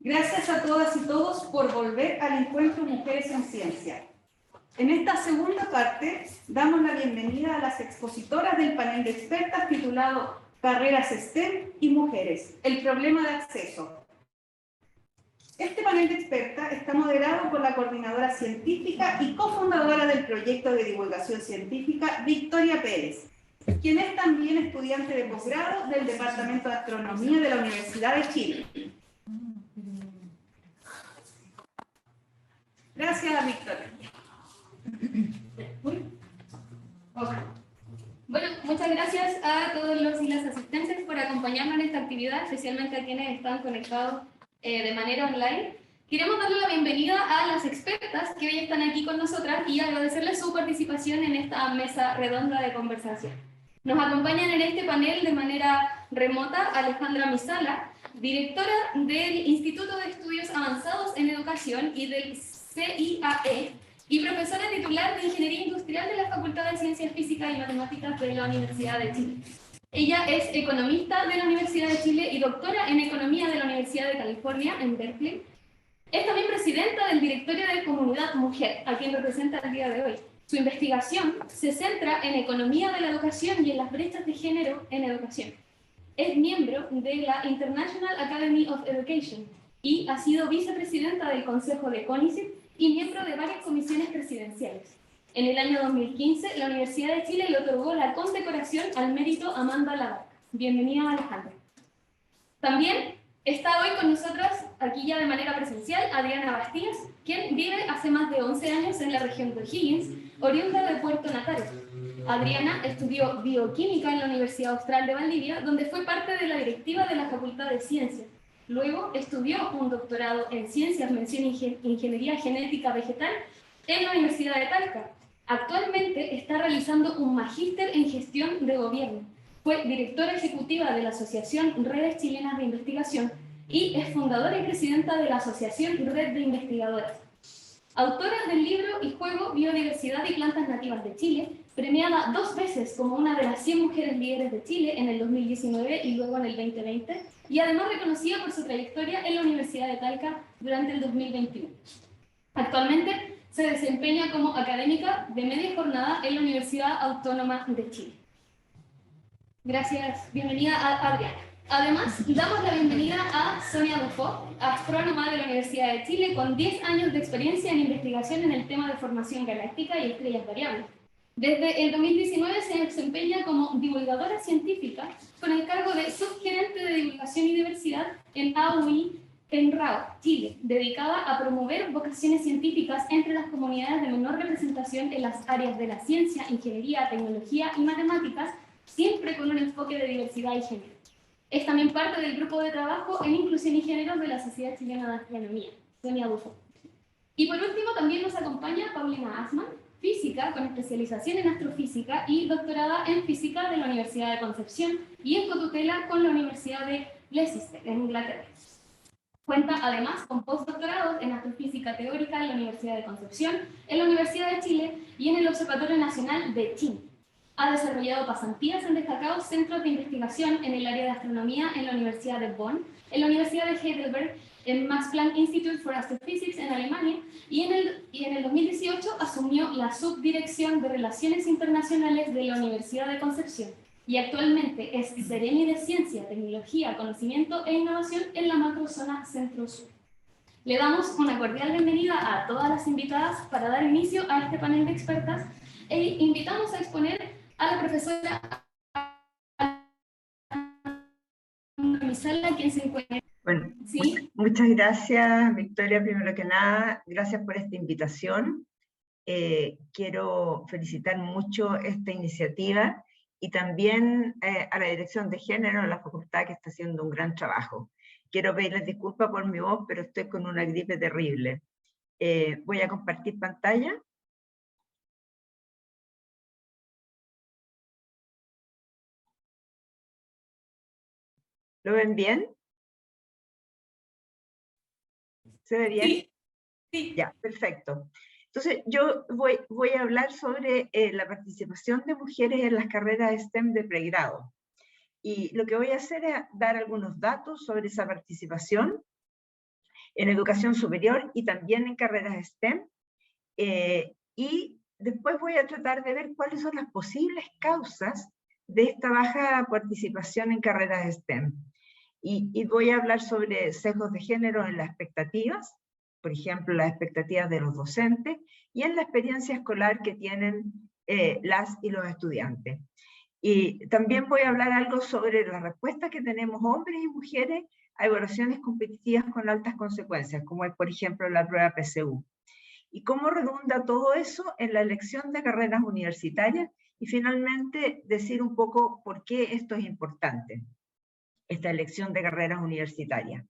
Gracias a todas y todos por volver al encuentro Mujeres en Ciencia. En esta segunda parte damos la bienvenida a las expositoras del panel de expertas titulado Carreras STEM y Mujeres, el problema de acceso. Este panel de expertas está moderado por la coordinadora científica y cofundadora del proyecto de divulgación científica, Victoria Pérez, quien es también estudiante de posgrado del Departamento de Astronomía de la Universidad de Chile. Gracias, Victoria. Bueno, muchas gracias a todos los y las asistentes por acompañarnos en esta actividad, especialmente a quienes están conectados de manera online. Queremos darle la bienvenida a las expertas que hoy están aquí con nosotras y agradecerles su participación en esta mesa redonda de conversación. Nos acompañan en este panel de manera remota Alejandra Misala, directora del Instituto de Estudios Avanzados en Educación y del CIAE, y profesora titular de Ingeniería Industrial de la Facultad de Ciencias Físicas y Matemáticas de la Universidad de Chile. Ella es economista de la Universidad de Chile y doctora en Economía de la Universidad de California, en Berkeley. Es también presidenta del directorio de Comunidad Mujer, a quien representa el día de hoy. Su investigación se centra en economía de la educación y en las brechas de género en educación. Es miembro de la International Academy of Education y ha sido vicepresidenta del Consejo de CONICET y miembro de varias comisiones presidenciales. En el año 2015, la Universidad de Chile le otorgó la condecoración al mérito Amanda Labarca. Bienvenida, Alejandra. También está hoy con nosotras, aquí ya de manera presencial, Adriana Bastías, quien vive hace más de 11 años en la región de O'Higgins, oriunda de Puerto Natales. Adriana estudió bioquímica en la Universidad Austral de Valdivia, donde fue parte de la directiva de la Facultad de Ciencias. Luego estudió un doctorado en Ciencias, mención Ingeniería Genética Vegetal en la Universidad de Talca. Actualmente está realizando un magíster en Gestión de Gobierno. Fue directora ejecutiva de la Asociación Redes Chilenas de Investigación y es fundadora y presidenta de la Asociación Red de Investigadoras. Autora del libro y juego Biodiversidad y Plantas Nativas de Chile, premiada 2 veces como una de las 100 mujeres líderes de Chile en el 2019 y luego en el 2020, y además reconocida por su trayectoria en la Universidad de Talca durante el 2021. Actualmente se desempeña como académica de media jornada en la Universidad Autónoma de Chile. Gracias, bienvenida a Adriana. Además, damos la bienvenida a Sonia Dufo, astrónoma de la Universidad de Chile con 10 años de experiencia en investigación en el tema de formación galáctica y estrellas variables. Desde el 2019 se desempeña como divulgadora científica con el cargo de subgerente de divulgación y diversidad en AUI en RAO, Chile, dedicada a promover vocaciones científicas entre las comunidades de menor representación en las áreas de la ciencia, ingeniería, tecnología y matemáticas, siempre con un enfoque de diversidad y género. Es también parte del grupo de trabajo en inclusión y género de la Sociedad Chilena de Astronomía, Sonia Dufo. Y por último también nos acompaña Paulina Assmann, física con especialización en astrofísica y doctorada en física de la Universidad de Concepción y en cotutela con la Universidad de Leicester, en Inglaterra. Cuenta además con postdoctorados en astrofísica teórica en la Universidad de Concepción, en la Universidad de Chile y en el Observatorio Nacional de Chile. Ha desarrollado pasantías en destacados centros de investigación en el área de astronomía en la Universidad de Bonn, en la Universidad de Heidelberg, en Max Planck Institute for Astrophysics en Alemania y en el 2018 asumió la subdirección de Relaciones Internacionales de la Universidad de Concepción y actualmente es Seremi de Ciencia, Tecnología, Conocimiento e Innovación en la macrozona Centro-Sur. Le damos una cordial bienvenida a todas las invitadas para dar inicio a este panel de expertas e invitamos a exponer a la profesora Misala, quien se encuentra. Bueno, ¿Sí? muchas gracias, Victoria. Primero que nada, gracias por esta invitación. Quiero felicitar mucho esta iniciativa y también a la Dirección de Género de la Facultad, que está haciendo un gran trabajo. Quiero pedirles disculpas por mi voz, pero estoy con una gripe terrible. Voy a compartir pantalla. ¿Lo ven bien? ¿Se ve bien? Sí. Sí. Ya, perfecto. Entonces, yo voy a hablar sobre la participación de mujeres en las carreras STEM de pregrado. Y lo que voy a hacer es dar algunos datos sobre esa participación en educación superior y también en carreras STEM. Y después voy a tratar de ver cuáles son las posibles causas de esta baja participación en carreras STEM. Y voy a hablar sobre sesgos de género en las expectativas, por ejemplo, las expectativas de los docentes, y en la experiencia escolar que tienen las y los estudiantes. Y también voy a hablar algo sobre la respuesta que tenemos hombres y mujeres a evaluaciones competitivas con altas consecuencias, como es, por ejemplo, la prueba PSU. Y cómo redunda todo eso en la elección de carreras universitarias, y finalmente decir un poco por qué esto es importante, esta elección de carreras universitarias.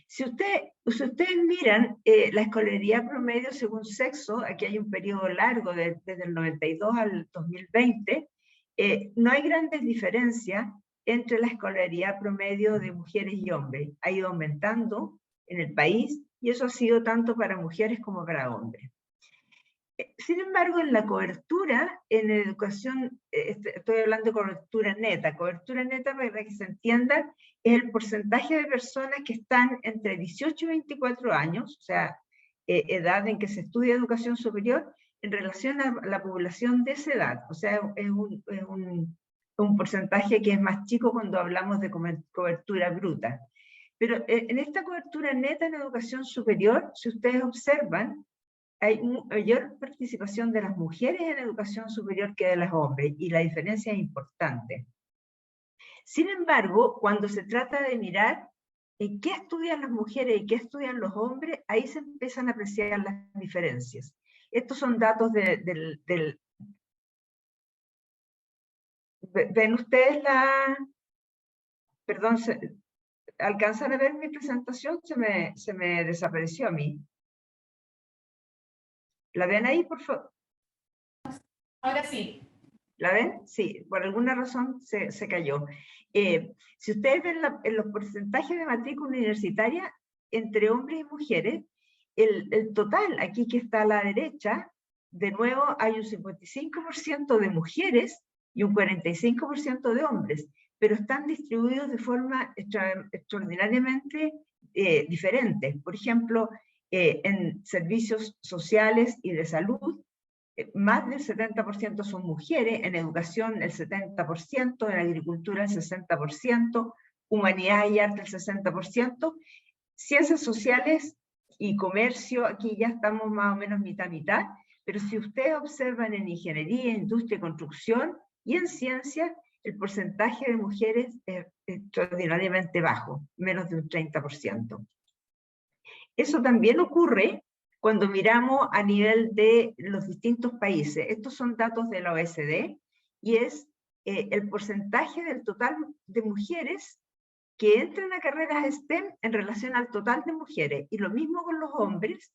Si ustedes miran la escolaridad promedio según sexo, aquí hay un periodo largo desde el 92 al 2020, no hay grandes diferencias entre la escolaridad promedio de mujeres y hombres. Ha ido aumentando en el país y eso ha sido tanto para mujeres como para hombres. Sin embargo, en la cobertura en educación, estoy hablando de cobertura neta para que se entienda, es el porcentaje de personas que están entre 18 y 24 años, o sea, edad en que se estudia educación superior, en relación a la población de esa edad. O sea, es un porcentaje que es más chico cuando hablamos de cobertura bruta. Pero en esta cobertura neta en educación superior, si ustedes observan, hay mayor participación de las mujeres en educación superior que de los hombres, y la diferencia es importante. Sin embargo, cuando se trata de mirar qué estudian las mujeres y qué estudian los hombres, ahí se empiezan a apreciar las diferencias. Estos son datos ¿ven ustedes la...? Perdón, ¿alcanzan a ver mi presentación? Se me desapareció a mí. ¿La ven ahí, por favor? Ahora sí. ¿La ven? Sí, por alguna razón se cayó. Si ustedes ven en los porcentajes de matrícula universitaria entre hombres y mujeres, el total, aquí que está a la derecha, de nuevo hay un 55% de mujeres y un 45% de hombres, pero están distribuidos de forma extraordinariamente diferente. Por ejemplo, en servicios sociales y de salud, más del 70% son mujeres, en educación el 70%, en agricultura el 60%, humanidad y arte el 60%, ciencias sociales y comercio, aquí ya estamos más o menos mitad-mitad, pero si ustedes observan en ingeniería, industria y construcción y en ciencias, el porcentaje de mujeres es extraordinariamente bajo, menos de un 30%. Eso también ocurre cuando miramos a nivel de los distintos países. Estos son datos de la OECD y es el porcentaje del total de mujeres que entran a carreras STEM en relación al total de mujeres. Y lo mismo con los hombres,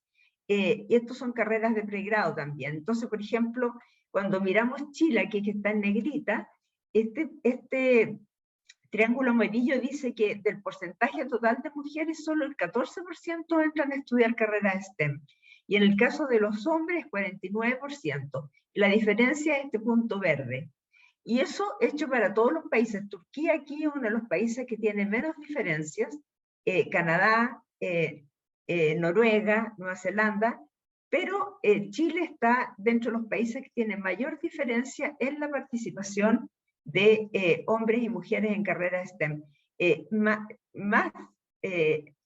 y estos son carreras de pregrado también. Entonces, por ejemplo, cuando miramos Chile, aquí que está en negrita, este triángulo amarillo dice que del porcentaje total de mujeres, solo el 14% entran a estudiar carreras STEM. Y en el caso de los hombres, 49%. La diferencia es este punto verde. Y eso hecho para todos los países. Turquía aquí es uno de los países que tiene menos diferencias. Canadá, Noruega, Nueva Zelanda. Pero Chile está dentro de los países que tienen mayor diferencia en la participación de hombres y mujeres en carreras STEM.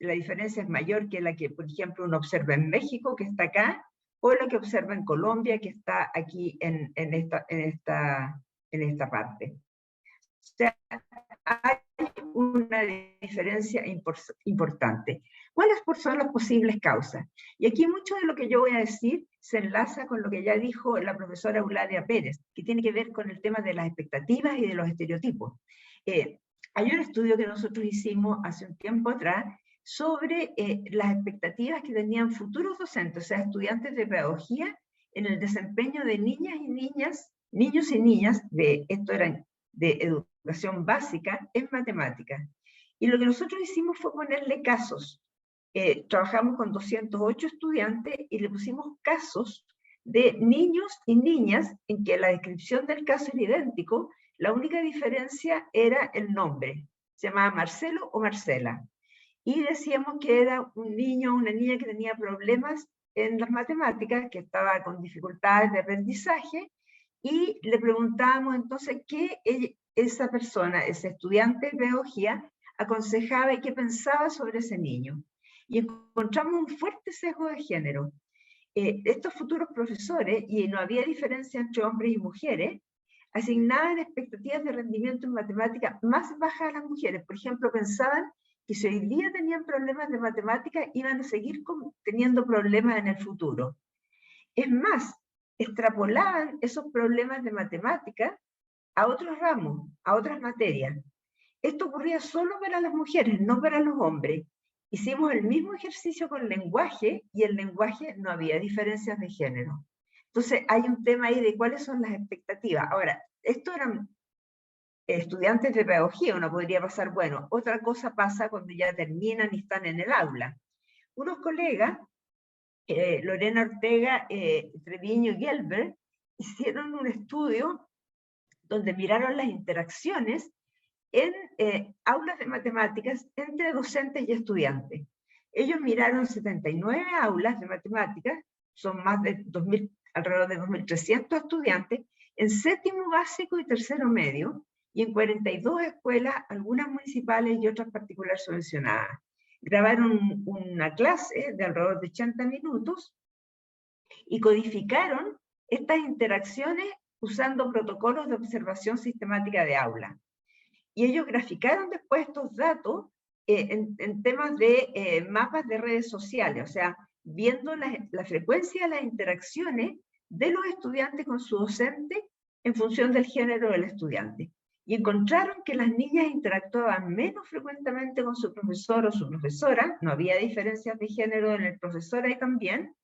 La diferencia es mayor que la que, por ejemplo, uno observa en México, que está acá, o la que observa en Colombia, que está aquí en esta parte. O sea, hay una diferencia importante. ¿Cuáles son las posibles causas? Y aquí mucho de lo que yo voy a decir se enlaza con lo que ya dijo la profesora Eulalia Pérez, que tiene que ver con el tema de las expectativas y de los estereotipos. Hay un estudio que nosotros hicimos hace un tiempo atrás sobre las expectativas que tenían futuros docentes, o sea, estudiantes de pedagogía, en el desempeño de niñas y niños y niñas, esto era de educación básica, en matemáticas. Y lo que nosotros hicimos fue ponerle casos. Trabajamos con 208 estudiantes y le pusimos casos de niños y niñas en que la descripción del caso era idéntico, la única diferencia era el nombre, se llamaba Marcelo o Marcela. y decíamos que era un niño o una niña que tenía problemas en las matemáticas, que estaba con dificultades de aprendizaje, y le preguntábamos entonces qué esa persona, ese estudiante de pedagogía, aconsejaba y qué pensaba sobre ese niño. Y encontramos un fuerte sesgo de género. Estos futuros profesores, y no había diferencia entre hombres y mujeres, asignaban expectativas de rendimiento en matemáticas más bajas a las mujeres. Por ejemplo, pensaban que si hoy día tenían problemas de matemáticas, iban a seguir teniendo problemas en el futuro. Es más, extrapolaban esos problemas de matemáticas a otros ramos, a otras materias. Esto ocurría solo para las mujeres, no para los hombres. Hicimos el mismo ejercicio con lenguaje y en lenguaje no había diferencias de género. Entonces hay un tema ahí de cuáles son las expectativas. Ahora, estos eran estudiantes de pedagogía, uno podría pasar, bueno, otra cosa pasa cuando ya terminan y están en el aula. Unos colegas, Lorena Ortega, Treviño y Gelber, hicieron un estudio donde miraron las interacciones en aulas de matemáticas entre docentes y estudiantes. Ellos miraron 79 aulas de matemáticas, son más de 2000, alrededor de 2.300 estudiantes, en séptimo básico y tercero medio, y en 42 escuelas, algunas municipales y otras particulares subvencionadas. Grabaron una clase de alrededor de 80 minutos y codificaron estas interacciones usando protocolos de observación sistemática de aula. Y ellos graficaron después estos datos en temas de mapas de redes sociales, o sea, viendo la frecuencia de las interacciones de los estudiantes con su docente en función del género del estudiante. Y encontraron que las niñas interactuaban menos frecuentemente con su profesor o su profesora, no había diferencias de género en el profesor ahí también,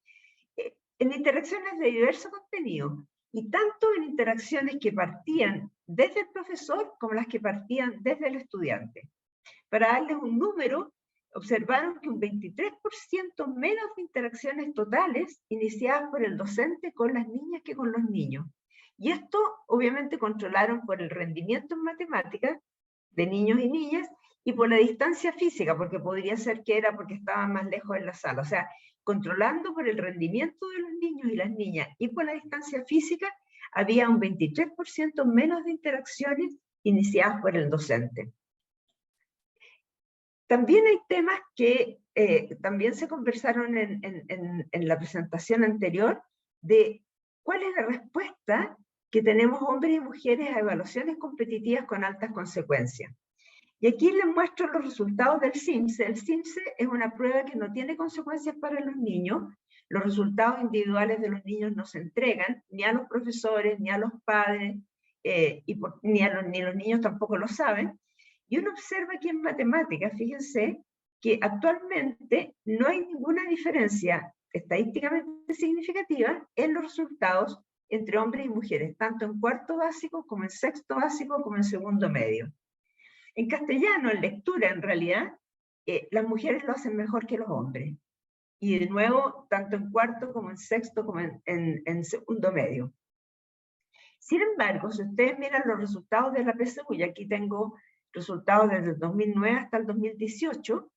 en interacciones de diverso contenido, y tanto en interacciones que partían desde el profesor como las que partían desde el estudiante. Para darles un número, observaron que un 23% menos de interacciones totales iniciadas por el docente con las niñas que con los niños. Y esto obviamente controlaron por el rendimiento en matemáticas de niños y niñas y por la distancia física, porque podría ser que era porque estaban más lejos en la sala. O sea, controlando por el rendimiento de los niños y las niñas y por la distancia física, había un 23% menos de interacciones iniciadas por el docente. También hay temas que también se conversaron en la presentación anterior, de cuál es la respuesta que tenemos hombres y mujeres a evaluaciones competitivas con altas consecuencias. Y aquí les muestro los resultados del CIMSE. El CIMSE es una prueba que no tiene consecuencias para los niños. Los resultados individuales de los niños no se entregan ni a los profesores, ni a los padres, ni los niños tampoco lo saben. Y uno observa aquí en matemáticas, fíjense, que actualmente no hay ninguna diferencia estadísticamente significativa en los resultados entre hombres y mujeres, tanto en cuarto básico, como en sexto básico, como en segundo medio. En castellano, en lectura, en realidad, las mujeres lo hacen mejor que los hombres. Y de nuevo, tanto en cuarto, como en sexto, como en segundo medio. Sin embargo, si ustedes miran los resultados de la PSU, y aquí tengo resultados desde el 2009 hasta el 2018,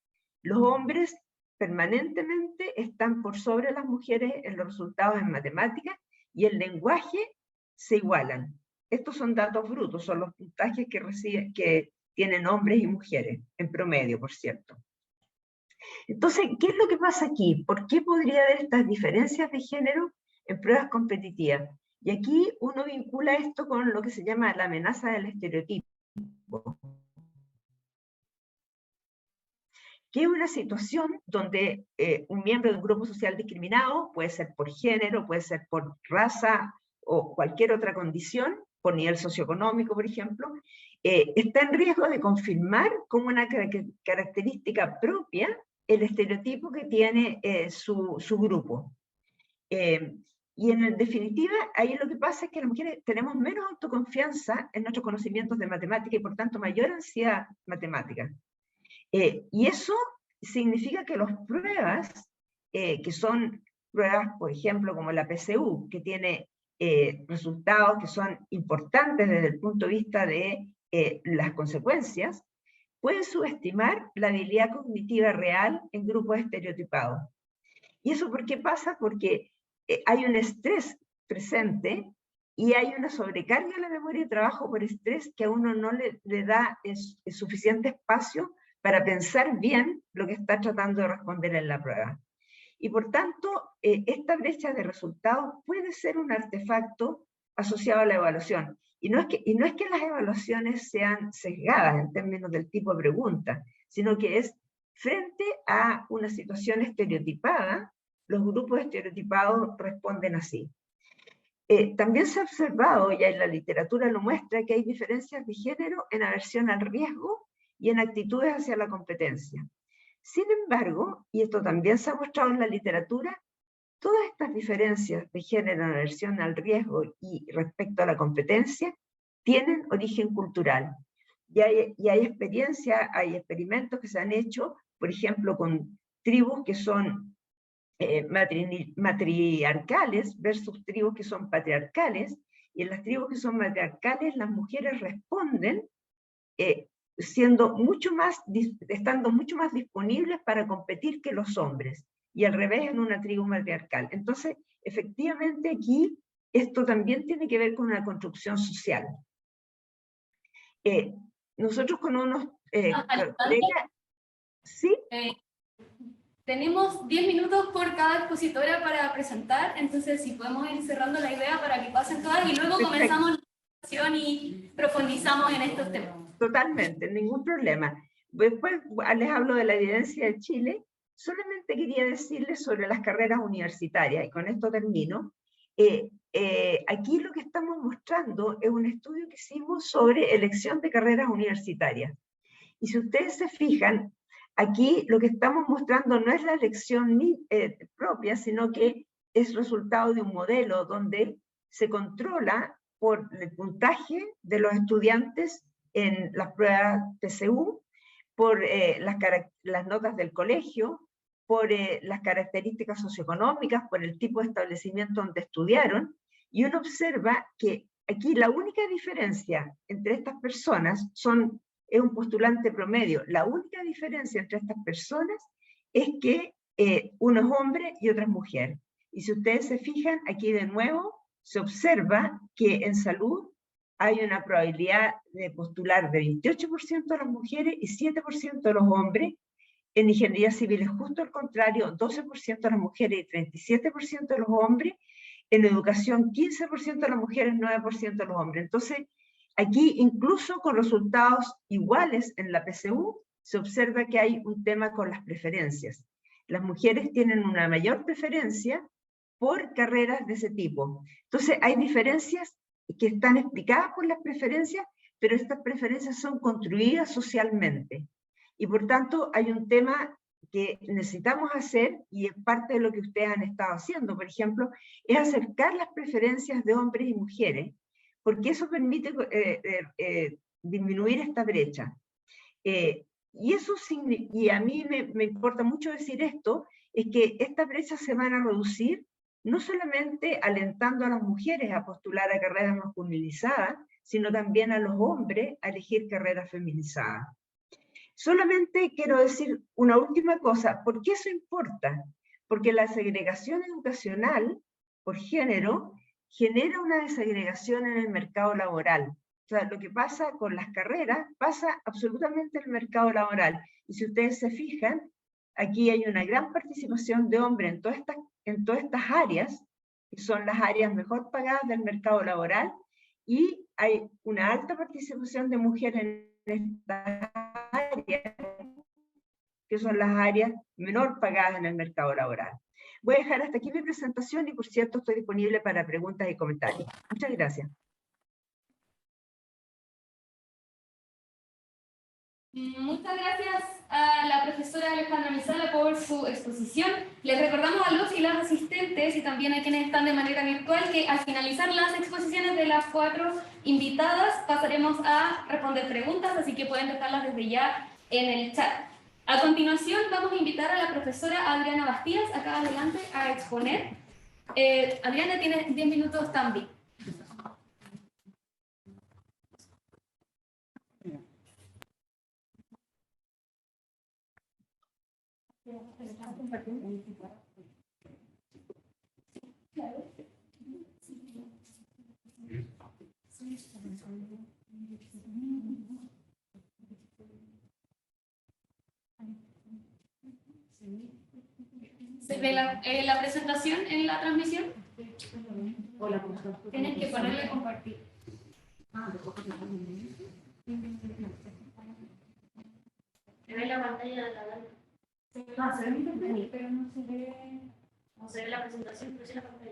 los hombres permanentemente están por sobre las mujeres en los resultados en matemáticas, y el lenguaje se igualan. Estos son datos brutos, son los puntajes que tienen hombres y mujeres, en promedio, por cierto. Entonces, ¿qué es lo que pasa aquí? ¿Por qué podría haber estas diferencias de género en pruebas competitivas? Y aquí uno vincula esto con lo que se llama la amenaza del estereotipo, que es una situación donde un miembro de un grupo social discriminado, puede ser por género, puede ser por raza o cualquier otra condición, por nivel socioeconómico, por ejemplo, está en riesgo de confirmar como una característica propia el estereotipo que tiene su grupo. Y en definitiva, ahí lo que pasa es que las mujeres tenemos menos autoconfianza en nuestros conocimientos de matemática y por tanto mayor ansiedad matemática. Y eso significa que las pruebas, que son pruebas, por ejemplo, como la PSU, que tiene resultados que son importantes desde el punto de vista de las consecuencias, pueden subestimar la habilidad cognitiva real en grupos estereotipados. ¿Y eso por qué pasa? Porque hay un estrés presente y hay una sobrecarga en la memoria de trabajo por estrés que a uno no le da suficiente espacio para pensar bien lo que está tratando de responder en la prueba. Y por tanto, esta brecha de resultados puede ser un artefacto asociado a la evaluación. Y no es que las evaluaciones sean sesgadas en términos del tipo de pregunta, sino que es frente a una situación estereotipada, los grupos estereotipados responden así. También se ha observado, ya en la literatura lo muestra, que hay diferencias de género en aversión al riesgo y en actitudes hacia la competencia. Sin embargo, y esto también se ha mostrado en la literatura, todas estas diferencias de género en aversión al riesgo y respecto a la competencia tienen origen cultural. Y hay experiencias, hay experimentos que se han hecho, por ejemplo, con tribus que son matriarcales versus tribus que son patriarcales, y en las tribus que son matriarcales las mujeres responden estando mucho más disponibles para competir que los hombres, y al revés en una tribu matriarcal. Entonces, efectivamente aquí, esto también tiene que ver con una construcción social. Nosotros con unos colegas, ¿sí? Tenemos 10 minutos por cada expositora para presentar, entonces si podemos ir cerrando la idea para que pasen todas y luego comenzamos la presentación y profundizamos en estos temas. Totalmente, ningún problema. Después les hablo de la evidencia de Chile. Solamente quería decirles sobre las carreras universitarias, y con esto termino. Aquí lo que estamos mostrando es un estudio que hicimos sobre elección de carreras universitarias. Y si ustedes se fijan, aquí lo que estamos mostrando no es la elección propia, sino que es resultado de un modelo donde se controla por el puntaje de los estudiantes en las pruebas PSU, por las notas del colegio, por las características socioeconómicas, por el tipo de establecimiento donde estudiaron, y uno observa que aquí la única diferencia entre estas personas es un postulante promedio. La única diferencia entre estas personas es que uno es hombre y otra es mujer. Y si ustedes se fijan, aquí de nuevo se observa que en salud hay una probabilidad de postular de 28% de las mujeres y 7% de los hombres. En ingeniería civil es justo al contrario, 12% de las mujeres y 37% de los hombres. En educación, 15% de las mujeres, 9% de los hombres. Entonces, aquí, incluso con resultados iguales en la PSU, se observa que hay un tema con las preferencias. Las mujeres tienen una mayor preferencia por carreras de ese tipo. Entonces, hay diferencias que están explicadas por las preferencias, pero estas preferencias son construidas socialmente. Y por tanto, hay un tema que necesitamos hacer, y es parte de lo que ustedes han estado haciendo, por ejemplo, es acercar las preferencias de hombres y mujeres, porque eso permite disminuir esta brecha. Y a mí me importa mucho decir esto, es que estas brechas se van a reducir no solamente alentando a las mujeres a postular a carreras masculinizadas, sino también a los hombres a elegir carreras feminizadas. Solamente quiero decir una última cosa. ¿Por qué eso importa? Porque la segregación educacional por género genera una desegregación en el mercado laboral. O sea, lo que pasa con las carreras pasa absolutamente en el mercado laboral. Y si ustedes se fijan, aquí hay una gran participación de hombres en todas estas áreas, que son las áreas mejor pagadas del mercado laboral, y hay una alta participación de mujeres en estas áreas, que son las áreas menor pagadas en el mercado laboral. Voy a dejar hasta aquí mi presentación y, por cierto, estoy disponible para preguntas y comentarios. Muchas gracias. Muchas gracias a la profesora Alejandra Mizala por su exposición. Les recordamos a los y las asistentes y también a quienes están de manera virtual que al finalizar las exposiciones de las 4 invitadas pasaremos a responder preguntas, así que pueden dejarlas desde ya en el chat. A continuación vamos a invitar a la profesora Adriana Bastías acá adelante a exponer. Adriana tiene 10 minutos también. ¿Se ve la presentación en la transmisión? Tienes que ponerle a compartir. Se ve la pantalla de la galería. Se ve mi internet, pero no se ve. No se ve la presentación, pero sí la pantalla.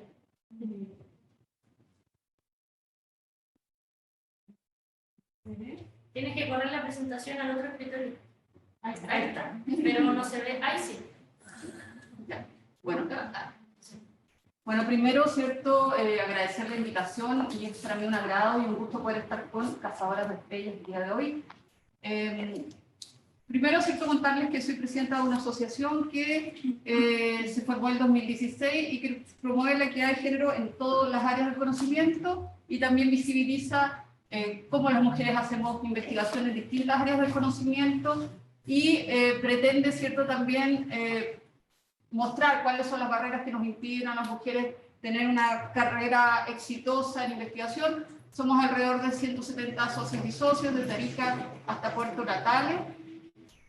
Tienes que poner la presentación al otro escritorio. Ahí está. Pero no se ve. Ahí sí. Bueno, primero, ¿cierto? Agradecer la invitación y es para mí un agrado y un gusto poder estar con Cazadoras de Estrellas el día de hoy. Primero, ¿cierto? Contarles que soy presidenta de una asociación que se formó en 2016 y que promueve la equidad de género en todas las áreas del conocimiento y también visibiliza cómo las mujeres hacemos investigación en distintas áreas del conocimiento y pretende, ¿cierto? También mostrar cuáles son las barreras que nos impiden a las mujeres tener una carrera exitosa en investigación. Somos alrededor de 170 socios y socios, desde Arica hasta Puerto Natales.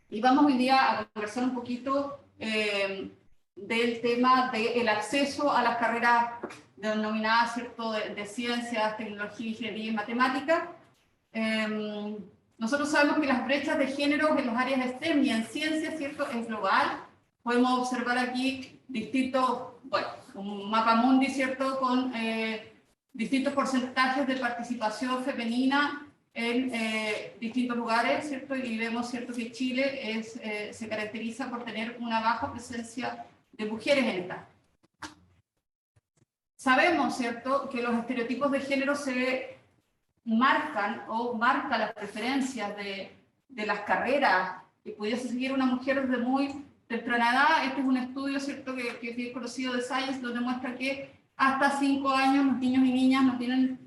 Y vamos hoy día a conversar un poquito del tema del acceso a las carreras denominadas, ¿cierto?, de ciencias, tecnología, ingeniería y matemáticas. Nosotros sabemos que las brechas de género en las áreas de STEM y en ciencias, ¿cierto?, es global. Podemos observar aquí distintos, bueno, un mapa mundi, ¿cierto?, con distintos porcentajes de participación femenina en distintos lugares, ¿cierto? Y vemos, ¿cierto?, que Chile se caracteriza por tener una baja presencia de mujeres en esta. Sabemos, ¿cierto?, que los estereotipos de género se marcan o marcan las preferencias de las carreras que pudiese seguir una mujer desde muy temprana edad. Este es un estudio, ¿cierto?, que es bien conocido de Science, donde muestra que hasta 5 años los niños y niñas no tienen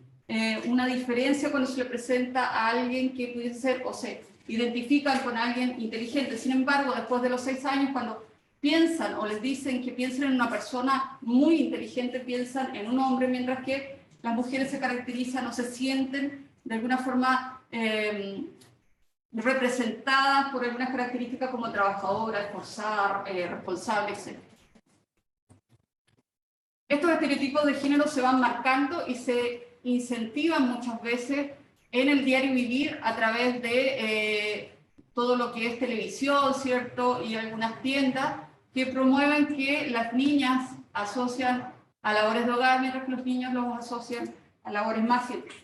una diferencia cuando se le presenta a alguien que pudiese ser o se identifican con alguien inteligente. Sin embargo, después de los 6 años, cuando piensan o les dicen que piensen en una persona muy inteligente, piensan en un hombre, mientras que las mujeres se caracterizan o se sienten de alguna forma representadas por algunas características como trabajadora, esforzada, responsable, etc. Estos estereotipos de género se van marcando y se incentivan muchas veces en el diario vivir a través de todo lo que es televisión, ¿cierto? Y algunas tiendas que promueven que las niñas asocian a labores de hogar, mientras que los niños los asocian a labores más científicas.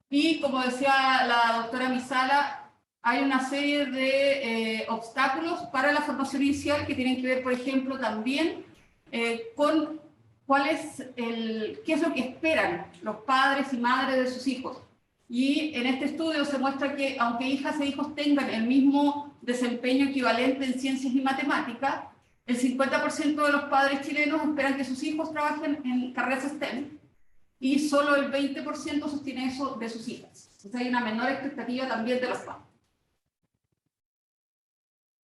Y como decía la doctora Misala, hay una serie de obstáculos para la formación inicial que tienen que ver, por ejemplo, también con qué es lo que esperan los padres y madres de sus hijos. Y en este estudio se muestra que aunque hijas e hijos tengan el mismo desempeño equivalente en ciencias y matemáticas, el 50% de los padres chilenos esperan que sus hijos trabajen en carreras STEM y solo el 20% sostiene eso de sus hijas. Entonces hay una menor expectativa también de los padres.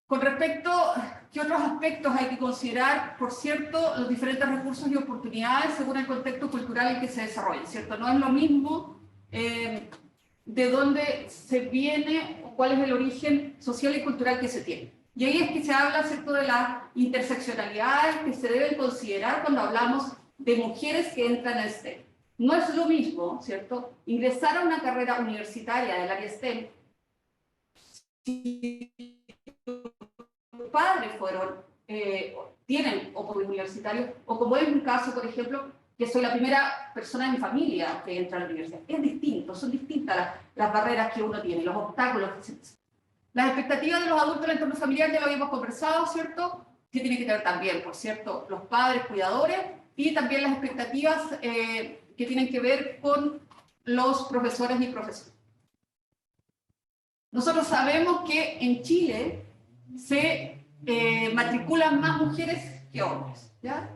Con respecto a qué otros aspectos hay que considerar, por cierto, los diferentes recursos y oportunidades según el contexto cultural en que se desarrolla, ¿cierto? No es lo mismo de dónde se viene o cuál es el origen social y cultural que se tiene. Y ahí es que se habla, ¿cierto?, de las interseccionalidades que se deben considerar cuando hablamos de mujeres que entran en STEM. No es lo mismo, ¿cierto?, ingresar a una carrera universitaria del área STEM si tus padres tienen oportunidades universitarios, o como es mi caso, por ejemplo, que soy la primera persona en mi familia que entra a la universidad. Es distinto, son distintas las barreras que uno tiene, los obstáculos que se presentan. Las expectativas de los adultos en el entorno familiar ya lo habíamos conversado, ¿cierto? Que tiene que tener también, por cierto, los padres cuidadores y también las expectativas que tienen que ver con los profesores y profesoras. Nosotros sabemos que en Chile se matriculan más mujeres que hombres, ¿ya?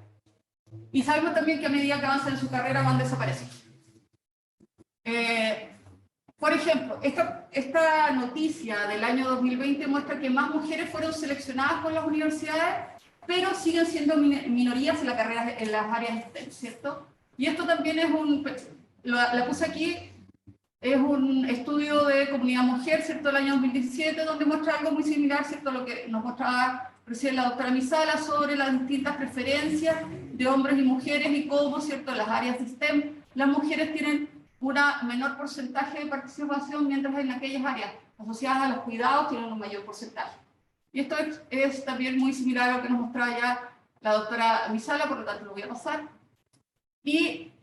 Y sabemos también que a medida que avanzan en su carrera van desapareciendo. por ejemplo, esta noticia del año 2020 muestra que más mujeres fueron seleccionadas por las universidades, pero siguen siendo minorías en las áreas STEM, ¿cierto? Y esto también es la puse aquí, es un estudio de Comunidad Mujer, ¿cierto?, del año 2017, donde muestra algo muy similar, ¿cierto?, a lo que nos mostraba recién la doctora Misala sobre las distintas preferencias de hombres y mujeres y cómo, ¿cierto?, en las áreas de STEM las mujeres tienen un menor porcentaje de participación, mientras en aquellas áreas asociadas a los cuidados tienen un mayor porcentaje. Y esto es también muy similar a lo que nos mostraba ya la doctora Misala, por lo tanto lo voy a pasar. Y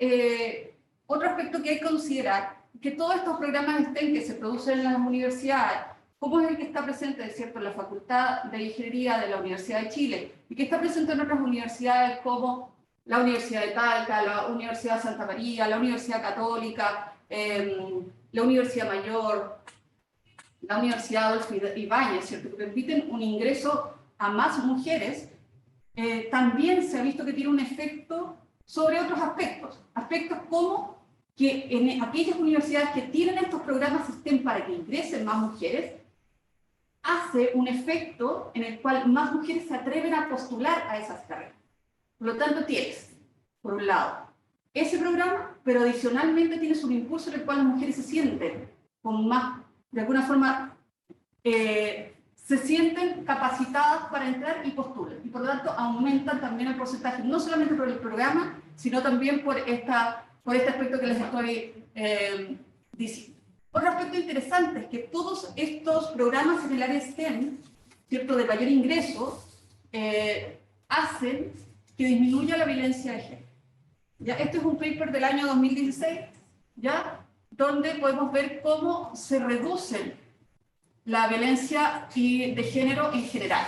otro aspecto que hay que considerar, que todos estos programas STEM que se producen en las universidades, como es el que está presente, ¿cierto?, en la Facultad de Ingeniería de la Universidad de Chile, y que está presente en otras universidades como la Universidad de Talca, la Universidad de Santa María, la Universidad Católica, la Universidad Mayor, la Universidad Adolfo Ibáñez, ¿cierto?, que permiten un ingreso a más mujeres, también se ha visto que tiene un efecto sobre otros aspectos como que en aquellas universidades que tienen estos programas STEM para que ingresen más mujeres, hace un efecto en el cual más mujeres se atreven a postular a esas carreras. Por lo tanto, tienes, por un lado, ese programa, pero adicionalmente tienes un impulso en el cual las mujeres se sienten con más, de alguna forma, se sienten capacitadas para entrar y postulan. Y por lo tanto, aumentan también el porcentaje, no solamente por el programa, sino también por este aspecto que les estoy diciendo. Otro aspecto interesante es que todos estos programas en el área STEM, ¿cierto?, de mayor ingreso, hacen que disminuya la violencia de género. ¿Ya? Este es un paper del año 2016, ¿ya?, donde podemos ver cómo se reduce la violencia de género en general.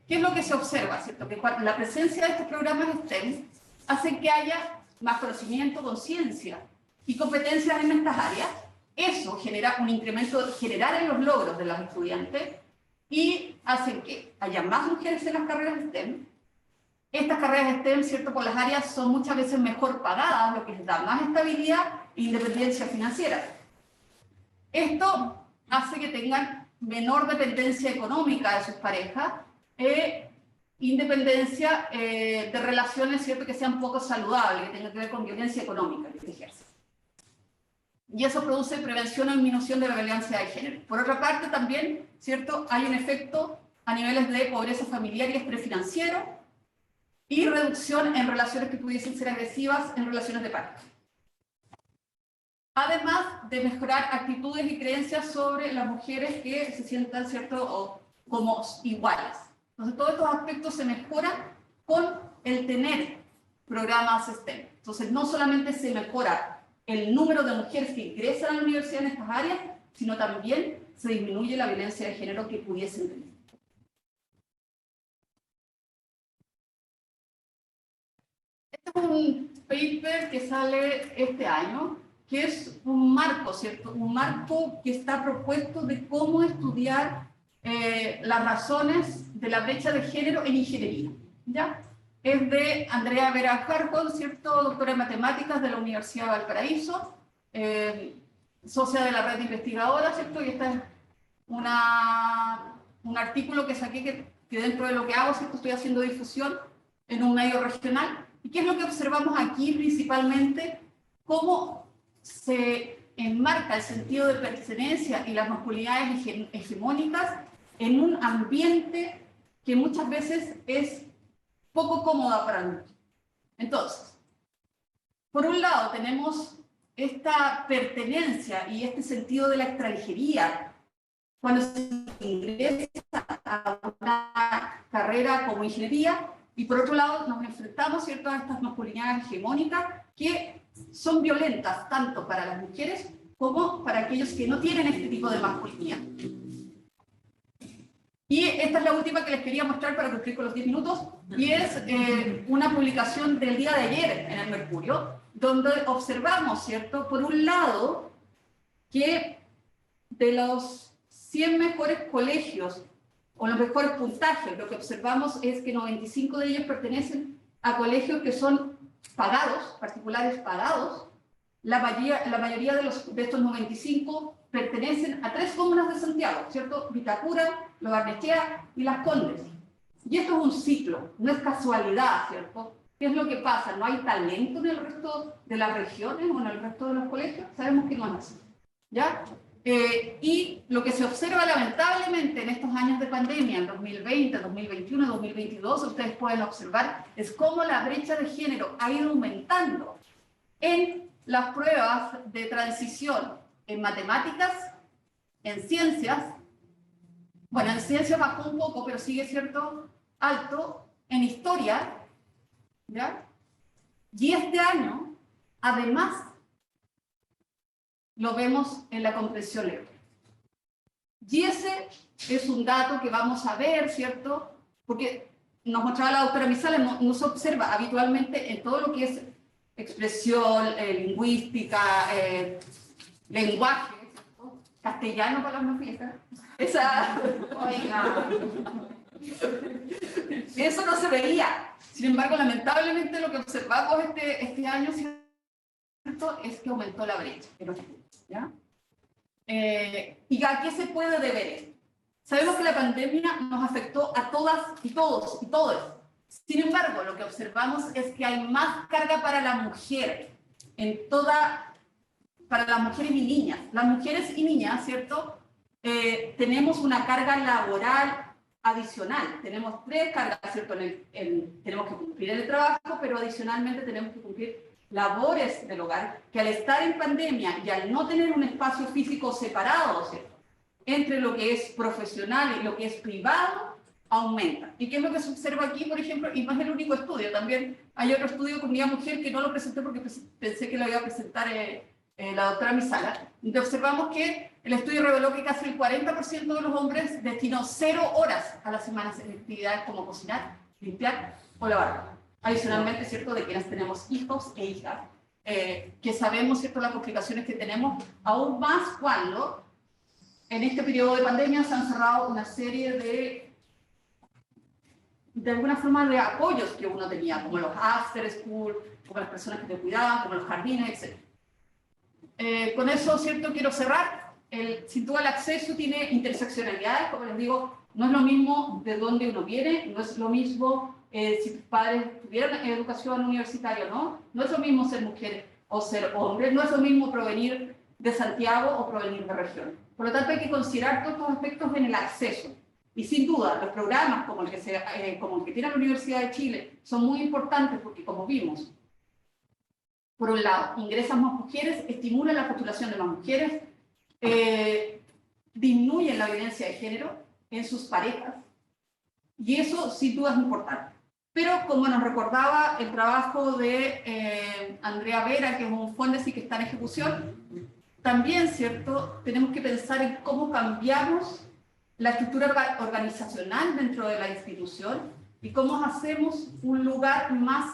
¿Qué es lo que se observa? ¿Cierto? Que la presencia de estos programas STEM hace que haya más conocimiento, conciencia y competencias en estas áreas. Eso genera un incremento general en los logros de los estudiantes y hace que haya más mujeres en las carreras STEM. Estas carreras STEM, ¿cierto?, por las áreas son muchas veces mejor pagadas, lo que les da más estabilidad e independencia financiera. Esto hace que tengan menor dependencia económica de sus parejas, independencia de relaciones, ¿cierto?, que sean poco saludables, que tengan que ver con violencia económica que se ejerce. Y eso produce prevención o disminución de la violencia de género. Por otra parte, también, ¿cierto?, hay un efecto a niveles de pobreza familiar y estrés financiero y reducción en relaciones que pudiesen ser agresivas en relaciones de pareja. Además de mejorar actitudes y creencias sobre las mujeres que se sientan, ¿cierto?, como iguales. Entonces, todos estos aspectos se mejoran con el tener programas STEM. Entonces, no solamente se mejora el número de mujeres que ingresan a la universidad en estas áreas, sino también se disminuye la violencia de género que pudiesen tener. Este es un paper que sale este año, que es un marco, ¿cierto? Un marco que está propuesto de cómo estudiar las razones de la brecha de género en ingeniería, ¿ya? Es de Andrea Vera Hartwell, ¿cierto?, doctora en matemáticas de la Universidad de Valparaíso, socia de la red de investigadoras, ¿cierto? Y este es un artículo que saqué que dentro de lo que hago, ¿cierto?, estoy haciendo difusión en un medio regional. ¿Y qué es lo que observamos aquí principalmente? Cómo se enmarca el sentido de pertenencia y las masculinidades hegemónicas en un ambiente que muchas veces es poco cómoda para nosotros. Entonces, por un lado tenemos esta pertenencia y este sentido de la extranjería cuando se ingresa a una carrera como ingeniería, y por otro lado nos enfrentamos, ¿cierto?, a estas masculinidades hegemónicas que son violentas tanto para las mujeres como para aquellos que no tienen este tipo de masculinidad. Y esta es la última que les quería mostrar para cumplir con los 10 minutos, y es una publicación del día de ayer en el Mercurio, donde observamos, ¿cierto?, por un lado, que de los 100 mejores colegios, o los mejores puntajes, lo que observamos es que 95 de ellos pertenecen a colegios que son pagados, particulares pagados, la mayoría de estos 95 pertenecen a 3 comunas de Santiago, ¿cierto? Vitacura, Lo Barnechea y Las Condes. Y esto es un ciclo, no es casualidad, ¿cierto? ¿Qué es lo que pasa? ¿No hay talento en el resto de las regiones o en el resto de los colegios? Sabemos que no es así, ¿ya? Y lo que se observa lamentablemente en estos años de pandemia, en 2020, 2021, 2022, ustedes pueden observar, es cómo la brecha de género ha ido aumentando en las pruebas de transición en matemáticas, en ciencias. Bueno, en ciencias bajó un poco, pero sigue cierto alto, en historia, ¿ya? Y este año, además, lo vemos en la comprensión lectora. Y ese es un dato que vamos a ver, ¿cierto? Porque nos mostraba la doctora Misales, nos observa habitualmente en todo lo que es expresión, lingüística, lenguaje, ¿cierto? Castellano para las no fiestas. Esa, oiga, eso no se veía. Sin embargo, lamentablemente lo que observamos este año, ¿cierto?, es que aumentó la brecha, ¿ya? ¿Y a qué se puede deber esto? Sabemos que la pandemia nos afectó a todas y todos y todas. Sin embargo, lo que observamos es que hay más carga para la mujer, para las mujeres y niñas. Las mujeres y niñas, ¿cierto?, tenemos una carga laboral adicional. Tenemos 3 cargas, ¿cierto? Tenemos que cumplir el trabajo, pero adicionalmente tenemos que cumplir labores del hogar, que al estar en pandemia y al no tener un espacio físico separado, ¿cierto?, entre lo que es profesional y lo que es privado, aumenta. ¿Y qué es lo que se observa aquí, por ejemplo? Y no es el único estudio, también hay otro estudio de Comunidad Mujer que no lo presenté porque pensé que lo iba a presentar la doctora Misala, donde observamos que el estudio reveló que casi el 40% de los hombres destinó 0 horas a la semana en actividades como cocinar, limpiar o lavar. Adicionalmente, ¿cierto?, de quienes tenemos hijos e hijas, que sabemos, ¿cierto?, las complicaciones que tenemos, aún más cuando en este periodo de pandemia se han cerrado una serie de alguna forma de apoyos que uno tenía, como los after school, como las personas que te cuidaban, como los jardines, etc. Con eso, ¿cierto?, quiero cerrar. Sin duda el acceso tiene interseccionalidades, como les digo, no es lo mismo de dónde uno viene, no es lo mismo si tus padres tuvieron educación universitaria o no, no es lo mismo ser mujer o ser hombre, no es lo mismo provenir de Santiago o provenir de región. Por lo tanto, hay que considerar todos estos aspectos en el acceso. Y sin duda, los programas como el que tiene la Universidad de Chile son muy importantes porque, como vimos, por un lado, ingresan más mujeres, estimulan la postulación de más mujeres, disminuyen la violencia de género en sus parejas, y eso sin duda es importante. Pero como nos recordaba el trabajo de Andrea Vera, que es un Fondesit que está en ejecución, también, ¿cierto?, tenemos que pensar en cómo cambiamos la estructura organizacional dentro de la institución y cómo hacemos un lugar más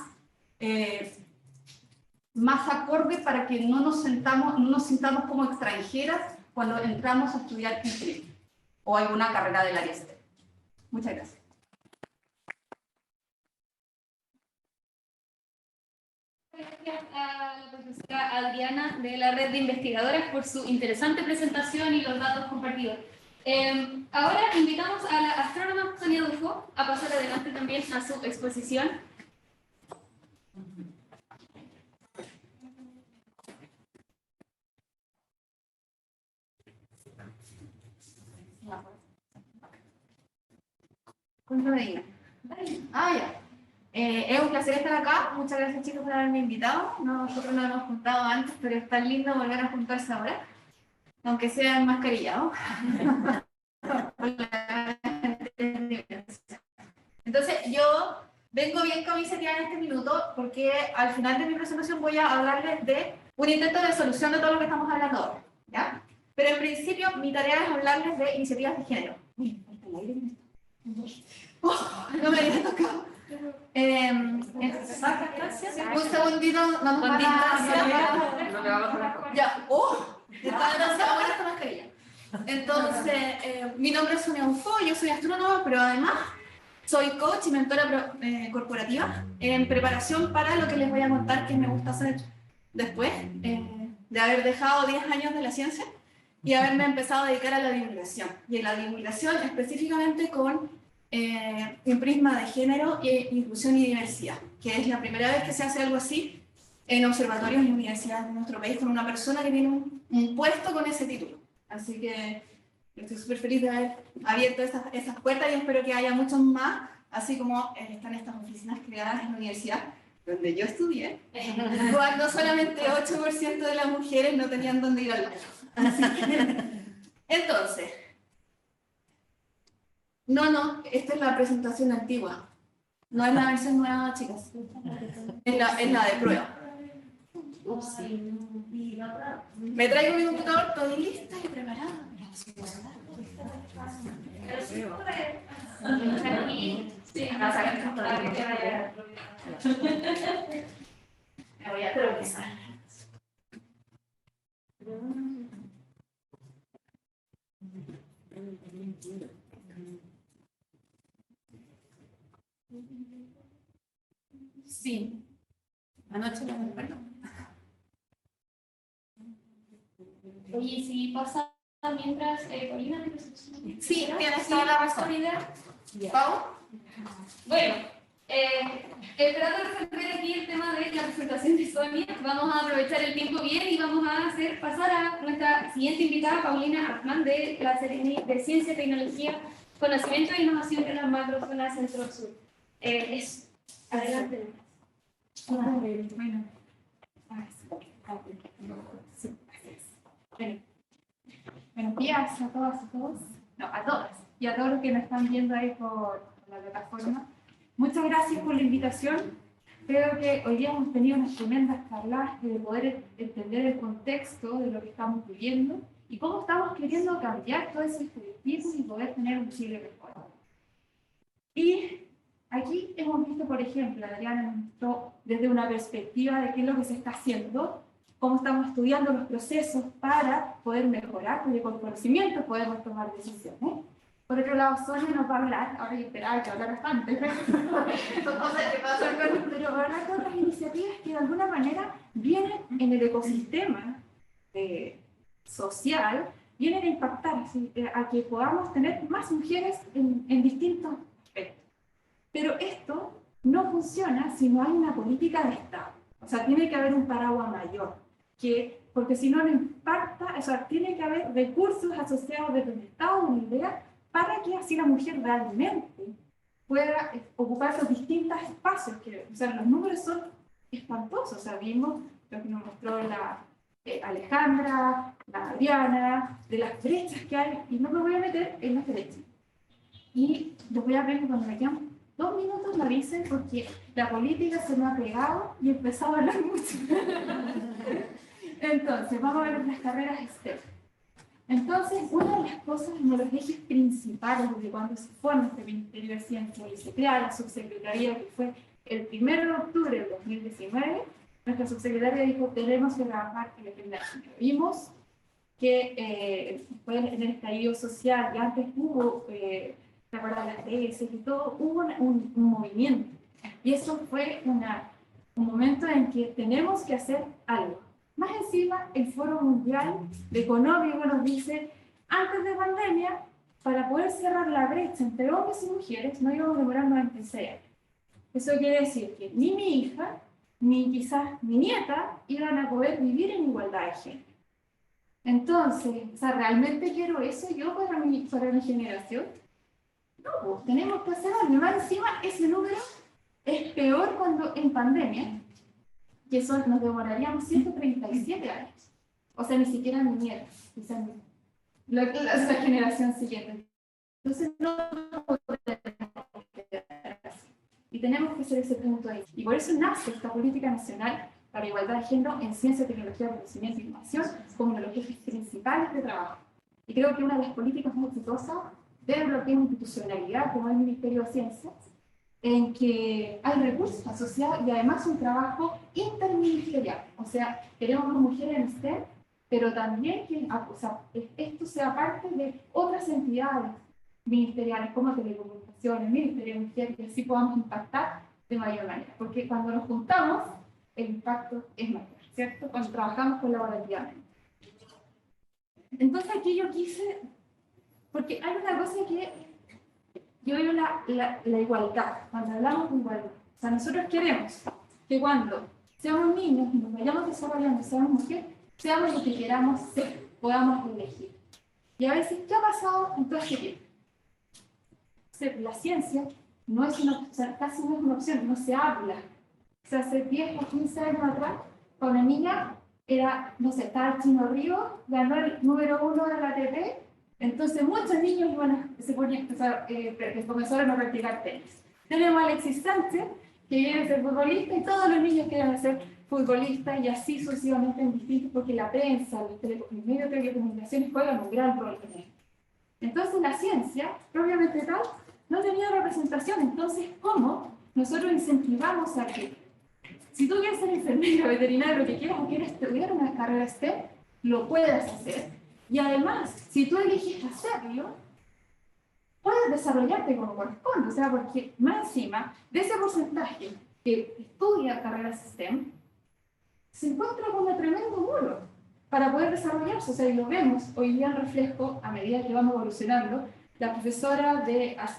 acorde para que no nos sintamos como extranjeras cuando entramos a estudiar ITRE o alguna carrera del área STEM. Muchas gracias. Gracias a la profesora Adriana de la Red de Investigadoras por su interesante presentación y los datos compartidos. Ahora invitamos a la astrónoma Sonia Dufault a pasar adelante también a su exposición. ¿Cuándo venga? Ya. Es un placer estar acá. Muchas gracias, chicos, por haberme invitado. Nosotros nos hemos juntado antes, pero es tan lindo volver a juntarse ahora, aunque sea enmascarillado. Entonces, yo vengo bien con mi iniciativa en este minuto porque al final de mi presentación voy a hablarles de un intento de solución de todo lo que estamos hablando ahora, ¿ya? Pero en principio, mi tarea es hablarles de iniciativas de género. Uy, falta el aire. No me había tocado. Un segundito, no nos van a... Ya, está demasiado buena esta mascarilla. Entonces, mi nombre es Sonia Dufault, yo soy astrónoma, pero además soy coach y mentora corporativa en preparación para lo que les voy a contar que me gusta hacer después. de haber dejado 10 años de la ciencia y haberme empezado a dedicar a la divulgación. Y en la divulgación específicamente con un prisma de género, inclusión y diversidad, que es la primera vez que se hace algo así en observatorios y universidades de nuestro país con una persona que tiene un puesto con ese título. Así que estoy súper feliz de haber abierto esas puertas y espero que haya muchos más, así como están estas oficinas creadas en la universidad donde yo estudié, cuando solamente 8% de las mujeres no tenían dónde ir al baño. Así que, entonces, no, esta es la presentación antigua, no es la versión nueva, chicas, es la de prueba. Me traigo mi computador, estoy lista y preparada. Me voy a tropezar. Sí, anoche lo recuerdo. Oye, si pasa mientras Paulina... Sí, tienes toda la razón. ¿Pau? Bueno, esperando resolver aquí el tema de la presentación de Sonia, vamos a aprovechar el tiempo bien y vamos a pasar a nuestra siguiente invitada, Paulina Hartmann, de la Seremi de Ciencia, Tecnología, Conocimiento e Innovación de la Macrozona Centro-Sur. Adelante. Bueno. Buenos días a todas y todos, no, a todas y a todos los que nos están viendo ahí por la plataforma. Muchas gracias por la invitación. Creo que hoy día hemos tenido unas tremendas charlas de poder entender el contexto de lo que estamos viviendo y cómo estamos queriendo cambiar todo ese estereotipo y poder tener un Chile mejor. Y aquí hemos visto, por ejemplo, Adriana nos mostró desde una perspectiva de qué es lo que se está haciendo, cómo estamos estudiando los procesos para poder mejorar, porque con conocimiento podemos tomar decisiones. Por otro lado, Sonia nos va a hablar, ahora yo esperaba que hablara antes, son cosas que pasan, pero va a hablar de otras iniciativas que de alguna manera vienen en el ecosistema social, vienen a impactar a que podamos tener más mujeres en distintos aspectos. Pero esto no funciona si no hay una política de Estado. O sea, tiene que haber un paraguas mayor, porque si no impacta, o sea, tiene que haber recursos asociados desde el Estado, una idea, para que así la mujer realmente pueda ocupar esos distintos espacios. O sea, los números son espantosos. O sea, vimos lo que nos mostró la Alejandra, la Adriana, de las brechas que hay, y no me voy a meter en las brechas. Y les voy a pedir que cuando me quedan 2 minutos me avisen, porque la política se me ha pegado y he empezado a hablar mucho. Entonces, vamos a ver las carreras externas. Entonces, una de las cosas, uno de los ejes principales de cuando se forma este Ministerio de Ciencia y se crea la subsecretaría, que fue el 1 de octubre del 2019, nuestra subsecretaria dijo: tenemos que trabajar en la generación. Vimos que después en el estallido social, y antes hubo, ¿te acuerdas de las tesis y todo? Hubo un movimiento. Y eso fue un momento en que tenemos que hacer algo. Más encima, el Foro Mundial Económico nos dice, antes de pandemia, para poder cerrar la brecha entre hombres y mujeres, no íbamos a demorar 96 años. Eso quiere decir que ni mi hija, ni quizás mi nieta, iban a poder vivir en igualdad de género. Entonces, o sea, ¿realmente quiero eso yo para mi generación? No, pues tenemos que hacer algo. Más encima, ese número es peor cuando en pandemia, que nos demoraríamos 137 años. O sea, ni siquiera mi nieta, quizás la generación siguiente. Entonces, no podemos quedar así. Y tenemos que hacer ese punto ahí. Y por eso nace esta política nacional para igualdad de género en ciencia, tecnología, conocimiento e innovación como uno de los ejes principales de trabajo. Y creo que una de las políticas más exitosas de lo que es institucionalidad, como el Ministerio de Ciencias, en que hay recursos asociados y además un trabajo interministerial. O sea, queremos más mujeres en STEM, pero también que esto sea parte de otras entidades ministeriales como telecomunicaciones, Ministerio de Mujeres, que así podamos impactar de mayor manera. Porque cuando nos juntamos, el impacto es mayor, ¿cierto? Cuando trabajamos colaborativamente. Entonces aquí yo quise, porque hay una cosa que yo veo la igualdad, cuando hablamos de igualdad. O sea, nosotros queremos que cuando seamos niños y nos vayamos desarrollando, seamos mujeres, seamos lo que queramos ser, podamos elegir. Y a veces, ¿qué ha pasado en todo este tiempo? La ciencia no es una, o sea, casi no es una opción, no se habla. O sea, hace 10 o 15 años atrás, cuando una niña era, no sé, estaba el Chino Río, ganó el número 1 de la ATP, entonces muchos niños se ponían, comenzaron a practicar tenis. Tenemos a Alexis Sánchez, que quiere ser futbolista, y todos los niños quieren ser futbolistas, y así sucesivamente en distintos, porque la prensa, los medios de telecomunicaciones juegan un gran rol en esto. Entonces la ciencia, propiamente tal, no tenía representación. Entonces, ¿cómo nosotros incentivamos a que, si tú quieres ser enfermero, veterinario, lo que quieras, o quieres estudiar una carrera STEM, lo puedas hacer? Y además, si tú eliges hacerlo, puedes desarrollarte como corresponde. O sea, porque más encima de ese porcentaje que estudia carreras STEM, se encuentra con un tremendo muro para poder desarrollarse. O sea, y lo vemos hoy día en reflejo, a medida que vamos evolucionando, la profesora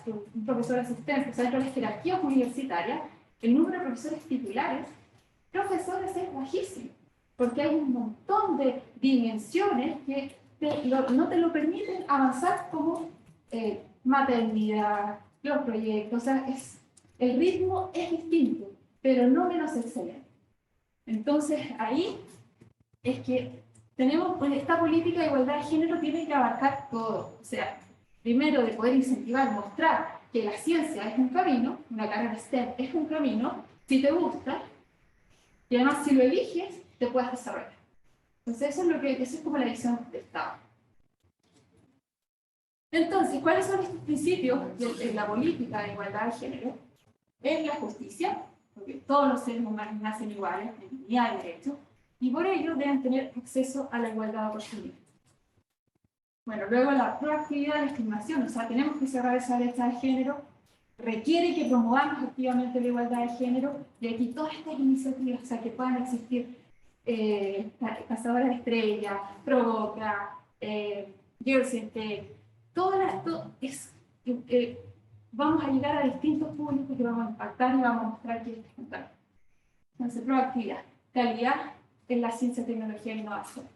un profesor asistente, o sea, dentro de las jerarquías universitarias, el número de profesores titulares, profesores es bajísimo, porque hay un montón de dimensiones que no te lo permiten avanzar, como maternidad, los proyectos. O sea, el ritmo es distinto, pero no menos excelente. Entonces, ahí es que tenemos, pues, esta política de igualdad de género tiene que abarcar todo. O sea, primero, de poder incentivar, mostrar que la ciencia es un camino, una carrera STEM es un camino, si te gusta, y además si lo eliges, te puedes desarrollar. Entonces, eso es como la visión de Estado. Entonces, ¿cuáles son estos principios de la política de igualdad de género? Es la justicia, porque todos los seres humanos nacen iguales, en dignidad y derechos, y por ello deben tener acceso a la igualdad de oportunidades. Bueno, luego la proactividad de la discriminación, o sea, tenemos que cerrar esa brecha de género, requiere que promovamos activamente la igualdad de género, y aquí todas estas iniciativas, o sea, que puedan existir, Cazadora de Estrellas, Provoca, Girls in Tech, todo esto es, vamos a llegar a distintos públicos que vamos a impactar y vamos a mostrar que es fundamental. Entonces, proactividad, calidad en la ciencia, tecnología e innovación.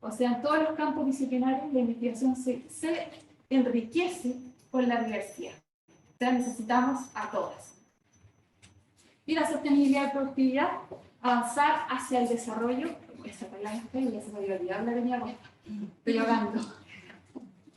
O sea, en todos los campos disciplinarios la investigación se enriquece con la diversidad. O sea, necesitamos a todas. Y la sostenibilidad y productividad, avanzar hacia el desarrollo. Esa palabra ya se me había olvidado, la tenía puesta. Estoy ahogando.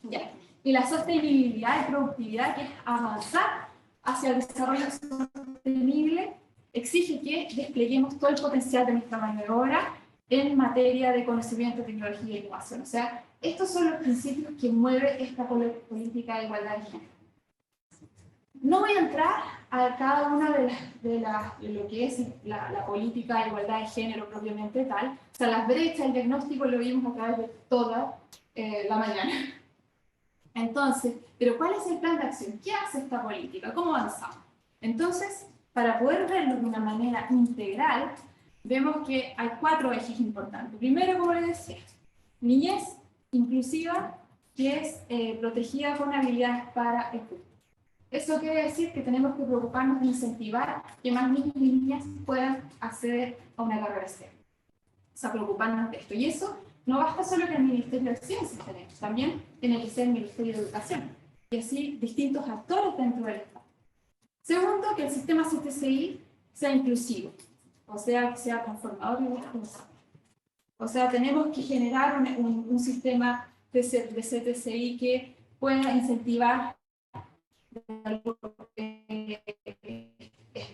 Ya. Y la sostenibilidad y productividad, que es avanzar hacia el desarrollo sostenible, exige que despleguemos todo el potencial de nuestra mano de obra en materia de conocimiento, tecnología e innovación. O sea, estos son los principios que mueve esta política de igualdad de género. No voy a entrar a cada una de lo que es la política de igualdad de género propiamente tal. O sea, las brechas, el diagnóstico lo vimos a través de toda la mañana. Entonces, ¿pero cuál es el plan de acción? ¿Qué hace esta política? ¿Cómo avanzamos? Entonces, para poder verlo de una manera integral, vemos que hay 4 ejes importantes. Primero, como les decía, niñez inclusiva, que es protegida con habilidades para el futuro. Eso quiere decir que tenemos que preocuparnos de incentivar que más niños y niñas puedan acceder a una carrera STEM. O sea, preocuparnos de esto. Y eso no basta solo en el Ministerio de Ciencias, también en el Ministerio de Educación. Y así distintos actores dentro del Estado. Segundo, que el sistema CTCI sea inclusivo. O sea, que sea transformador y responsable. O sea, tenemos que generar un sistema de CTCI que pueda incentivar esto,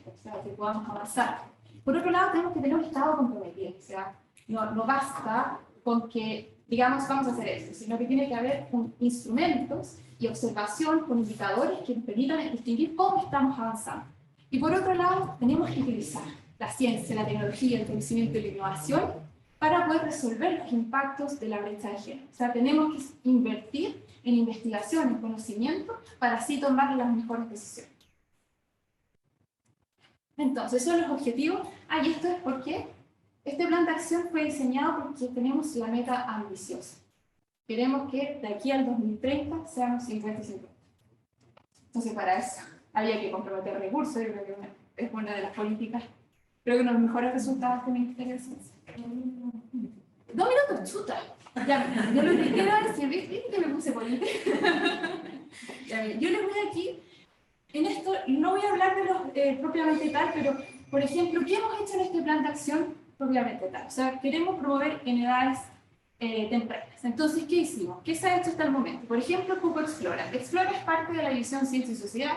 o sea, que podamos avanzar. Por otro lado, tenemos que tener un Estado comprometido. O sea, no basta con que, digamos, vamos a hacer esto, sino que tiene que haber instrumentos y observación con indicadores que nos permitan distinguir cómo estamos avanzando. Y por otro lado, tenemos que utilizar la ciencia, la tecnología, el conocimiento y la innovación para poder resolver los impactos de la brecha de género. O sea, tenemos que invertir en investigación, en conocimiento, para así tomar las mejores decisiones. Entonces, son los objetivos. Y esto es porque Este plan de acción fue diseñado porque tenemos la meta ambiciosa. Queremos que de aquí al 2030 seamos 50-50. Entonces, para eso había que comprometer recursos. Yo creo que es una de las políticas, creo que uno de los mejores resultados del Ministerio de Ciencia. 2 minutos, chuta. Ya, yo lo que quiero decir, ¿viste que me puse política? Yo les voy aquí, en esto no voy a hablar de los propiamente tal, pero, por ejemplo, ¿qué hemos hecho en este plan de acción propiamente tal? O sea, queremos promover en edades tempranas. Entonces, ¿qué hicimos? ¿Qué se ha hecho hasta el momento? Por ejemplo, Cupo Explora. Explora es parte de la división Ciencia y Sociedad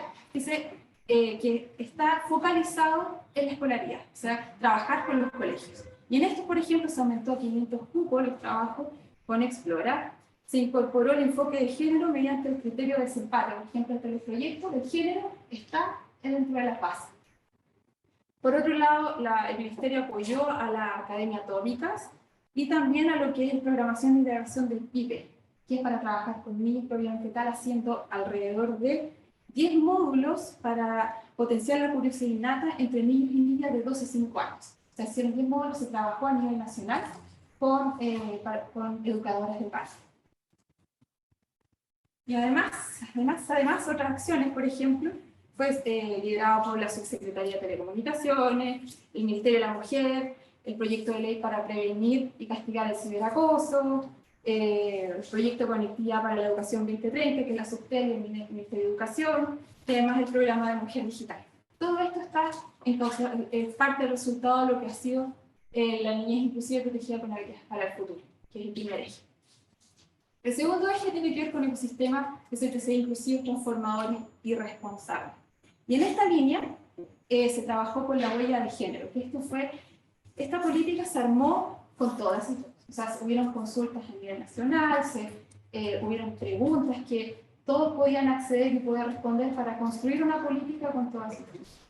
que está focalizado en la escolaridad, o sea, trabajar con los colegios. Y en esto, por ejemplo, se aumentó a 500 cupos los trabajos con Explora. Se incorporó el enfoque de género mediante el criterio de desempate. Por ejemplo, entre los proyectos, el género está dentro de las bases. Por otro lado, el Ministerio apoyó a la Academia Atómicas y también a lo que es programación de integración del PIPE, que es para trabajar con niños propiamente tal, haciendo alrededor de 10 módulos para potenciar la curiosidad innata entre niños y niñas de 12 a 5 años. Se hicieron 10 módulos, se trabajó a nivel nacional con educadoras de base. Y además, otras acciones, por ejemplo, fue liderado por la Subsecretaría de Telecomunicaciones, el Ministerio de la Mujer, el proyecto de ley para prevenir y castigar el ciberacoso, el proyecto de conectividad para la educación 2030, que es la SUBTEL del Ministerio de Educación, y además el programa de Mujer Digital. Todo esto está en parte del resultado de lo que ha sido la niñez inclusiva protegida con habilidades para el futuro, que es el primer eje. El segundo eje tiene que ver con el ecosistema de CTC inclusivo, transformador y responsable. Y en esta línea se trabajó con la huella de género, que esta política se armó con todas y todos. O sea, hubieron consultas a nivel nacional, hubieron preguntas que todos podían acceder y poder responder para construir una política con todas y todos.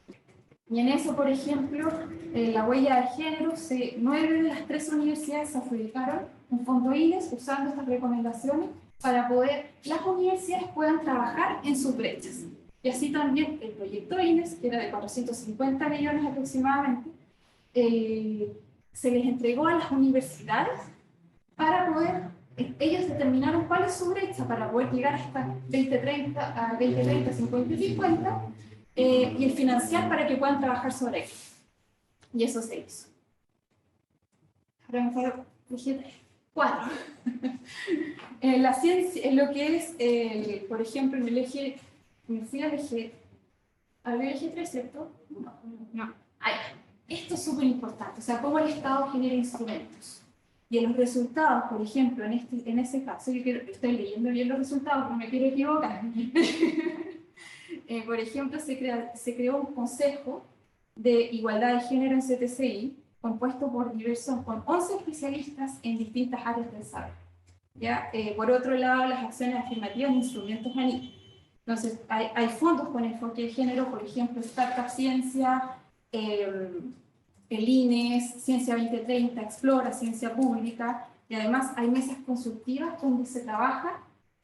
Y en eso, por ejemplo, la huella de género, 9 de las 13 universidades se adjudicaron un fondo INES usando estas recomendaciones para poder las universidades puedan trabajar en sus brechas. Y así también el proyecto INES, que era de 450 millones aproximadamente, se les entregó a las universidades para poder, ellos determinaron cuál es su brecha para poder llegar hasta 2030, 50 y 50, y el financiar para que puedan trabajar sobre ello. Y eso se hizo. Ahora me falta eje 4. En la ciencia, en lo que es, por ejemplo, en el eje, me fui al eje 3, ¿cierto? No. Ahí. Esto es súper importante, o sea, cómo el Estado genera instrumentos. Y en los resultados, por ejemplo, en ese caso, estoy leyendo bien los resultados, no me quiero equivocar. Por ejemplo, se creó un consejo de igualdad de género en CTCI, compuesto por 11 especialistas en distintas áreas del saber. ¿Ya? Por otro lado, las acciones afirmativas e instrumentos ANI. Entonces, hay fondos con enfoque de género, por ejemplo, Startup Ciencia, el INES, Ciencia 2030, Explora, Ciencia Pública, y además hay mesas consultivas donde se trabaja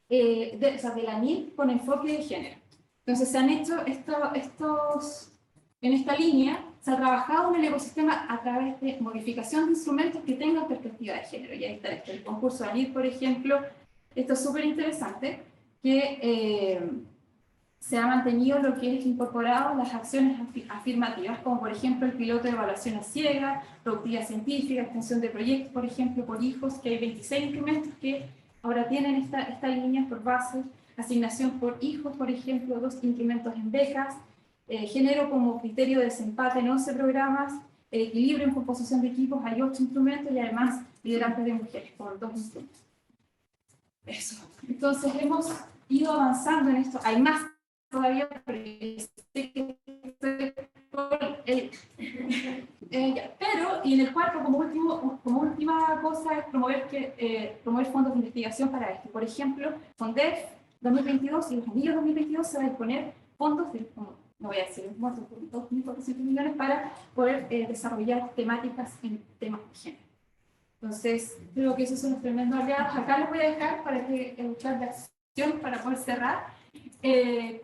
de la NIL con enfoque de género. Entonces se han hecho en esta línea, se ha trabajado en el ecosistema a través de modificación de instrumentos que tengan perspectiva de género. Y ahí está el concurso de ANIL, por ejemplo. Esto es súper interesante, que se ha mantenido lo que es incorporado las acciones afirmativas, como por ejemplo el piloto de evaluación a ciega, productividad científica, extensión de proyectos, por ejemplo, por hijos, que hay 26 instrumentos que ahora tienen esta línea por base, asignación por hijos, por ejemplo, 2 instrumentos en becas, género como criterio de desempate en 11 programas, equilibrio en composición de equipos, hay 8 instrumentos y además liderazgo de mujeres, por 2 instrumentos. Eso. Entonces hemos ido avanzando en esto, hay más todavía, pero y en el cuarto, como última cosa, es promover fondos de investigación para esto. Por ejemplo, FONDEF 2022 y los anillos 2022 se van a disponer fondos de, no voy a decir, 2.400 millones para poder desarrollar temáticas en temas de género. Entonces, creo que esos son los tremendos aliados. Acá les voy a dejar para que el chat de acción, para poder cerrar,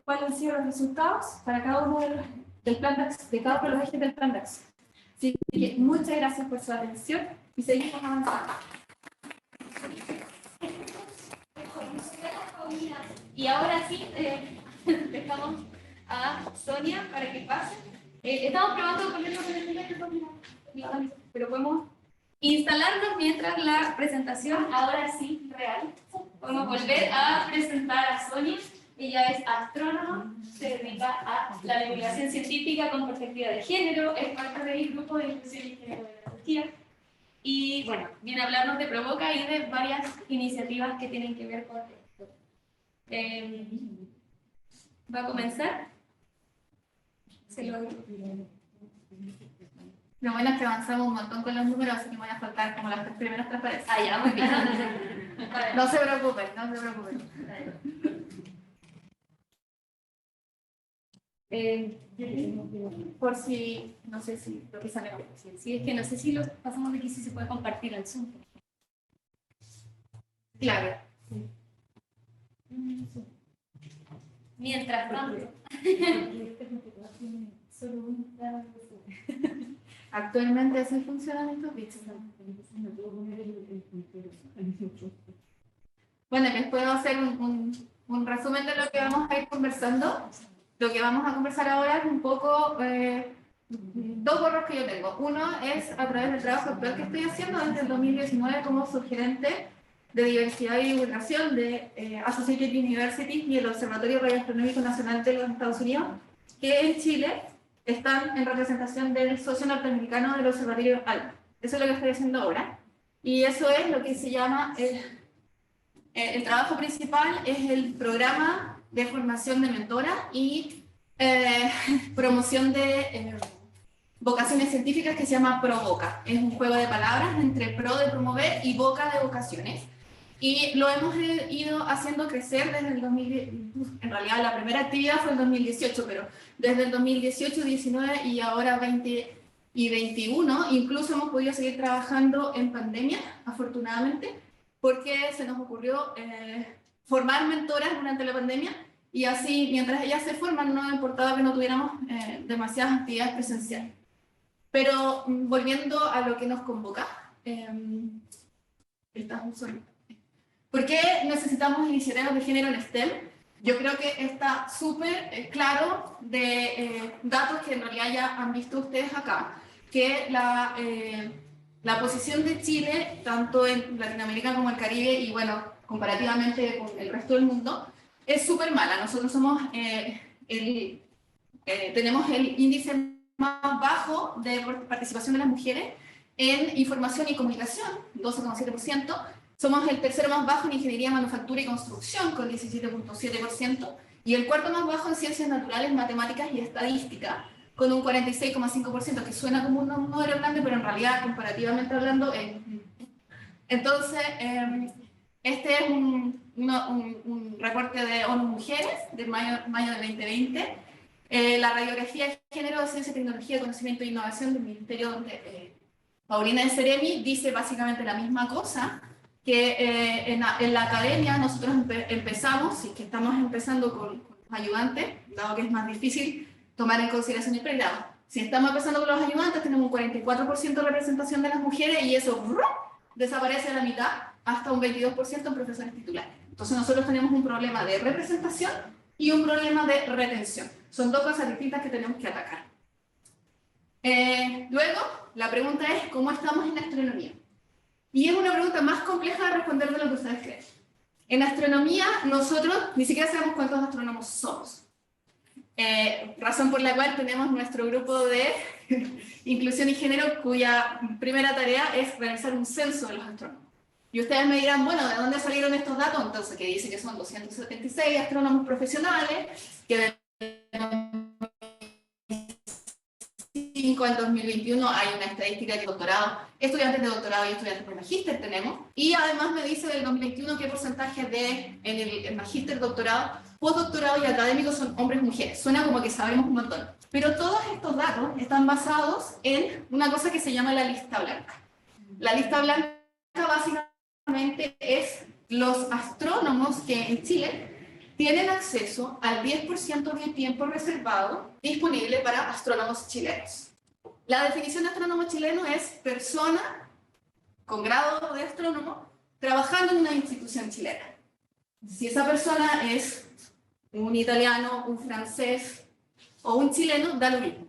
cuáles han sido los resultados para cada uno de cada uno de los ejes del plan de acción. Así que muchas gracias por su atención y seguimos avanzando. Y ahora sí, dejamos a Sonia para que pase. Estamos probando ponernos en el nivel, pero podemos instalarnos mientras la presentación, ahora sí, real. Podemos volver a presentar a Sonia. Ella es astrónoma, se dedica a la divulgación científica con perspectiva de género, es parte del grupo de inclusión y género de la energía. Y bueno, viene a hablarnos de Provoca y de varias iniciativas que tienen que ver con esto. ¿Va a comenzar? Se lo... Lo bueno es que avanzamos un montón con los números, así que me voy a faltar como las 3 primeras transparencias. Ah, ya, muy bien. No se preocupen, no se preocupen. Por si, no sé si lo que sale. Sí, es que no sé si lo pasamos de aquí, si se puede compartir al Zoom. Claro. Mientras tanto. Actualmente así funcionan estos bichos. Bueno, les puedo hacer un resumen de lo que vamos a ir conversando. Lo que vamos a conversar ahora es un poco dos borros que yo tengo. Uno es a través del trabajo actual que estoy haciendo desde el 2019 como subgerente de diversidad y divulgación de Associated Universities y el Observatorio Radioastronómico Nacional de los Estados Unidos, que en Chile están en representación del socio norteamericano del Observatorio ALMA. Eso es lo que estoy haciendo ahora. Y eso es lo que se llama, el trabajo principal es el programa de formación de mentora y promoción de vocaciones científicas que se llama Provoca. Es un juego de palabras entre pro de promover y voca de vocaciones. Y lo hemos ido haciendo crecer desde el 2010, en realidad la primera actividad fue el 2018, pero desde el 2018, 19 y ahora 20 y 21, incluso hemos podido seguir trabajando en pandemia, afortunadamente, porque se nos ocurrió formar mentoras durante la pandemia y así, mientras ellas se forman, no importaba que no tuviéramos demasiadas actividades presenciales. Pero volviendo a lo que nos convoca, ¿por qué necesitamos iniciativas de género en STEM? Yo creo que está súper claro de datos que en realidad ya han visto ustedes acá, que la posición de Chile, tanto en Latinoamérica como en el Caribe, y bueno, comparativamente con el resto del mundo, es súper mala. Nosotros somos tenemos el índice más bajo de participación de las mujeres en información y comunicación, 12,7%. Somos el tercero más bajo en ingeniería, manufactura y construcción, con 17,7%, y el cuarto más bajo en ciencias naturales, matemáticas y estadística, con un 46,5%, que suena como un número grande, pero en realidad, comparativamente hablando, entonces, este es un reporte de ONU Mujeres, de mayo del 2020. La radiografía de género, ciencia, tecnología, conocimiento e innovación del Ministerio de Paulina de Seremi dice básicamente la misma cosa, que en la academia nosotros empezamos, si es que estamos empezando con los ayudantes, dado que es más difícil tomar en consideración el pregrado. Si estamos empezando con los ayudantes, tenemos un 44% de representación de las mujeres y eso desaparece a la mitad hasta un 22% en profesores titulares. Entonces nosotros tenemos un problema de representación y un problema de retención. Son dos cosas distintas que tenemos que atacar. Luego, la pregunta es, ¿cómo estamos en astronomía? Y es una pregunta más compleja de responder de lo que ustedes creen. En astronomía, nosotros ni siquiera sabemos cuántos astrónomos somos. Razón por la cual tenemos nuestro grupo de inclusión y género, cuya primera tarea es realizar un censo de los astrónomos. Y ustedes me dirán, bueno, ¿de dónde salieron estos datos? Entonces, que dice que son 276 astrónomos profesionales, que del 2005 al 2021 hay una estadística de doctorado, estudiantes de doctorado y estudiantes de magíster tenemos, y además me dice del 2021 qué porcentaje de en el magíster, doctorado, postdoctorado y académico son hombres y mujeres. Suena como que sabemos un montón. Pero todos estos datos están basados en una cosa que se llama la lista blanca. La lista blanca básicamente es los astrónomos que en Chile tienen acceso al 10% del tiempo reservado disponible para astrónomos chilenos. la definición de astrónomo chileno es persona con grado de astrónomo trabajando en una institución chilena. Si esa persona es un italiano, un francés o un chileno, da lo mismo.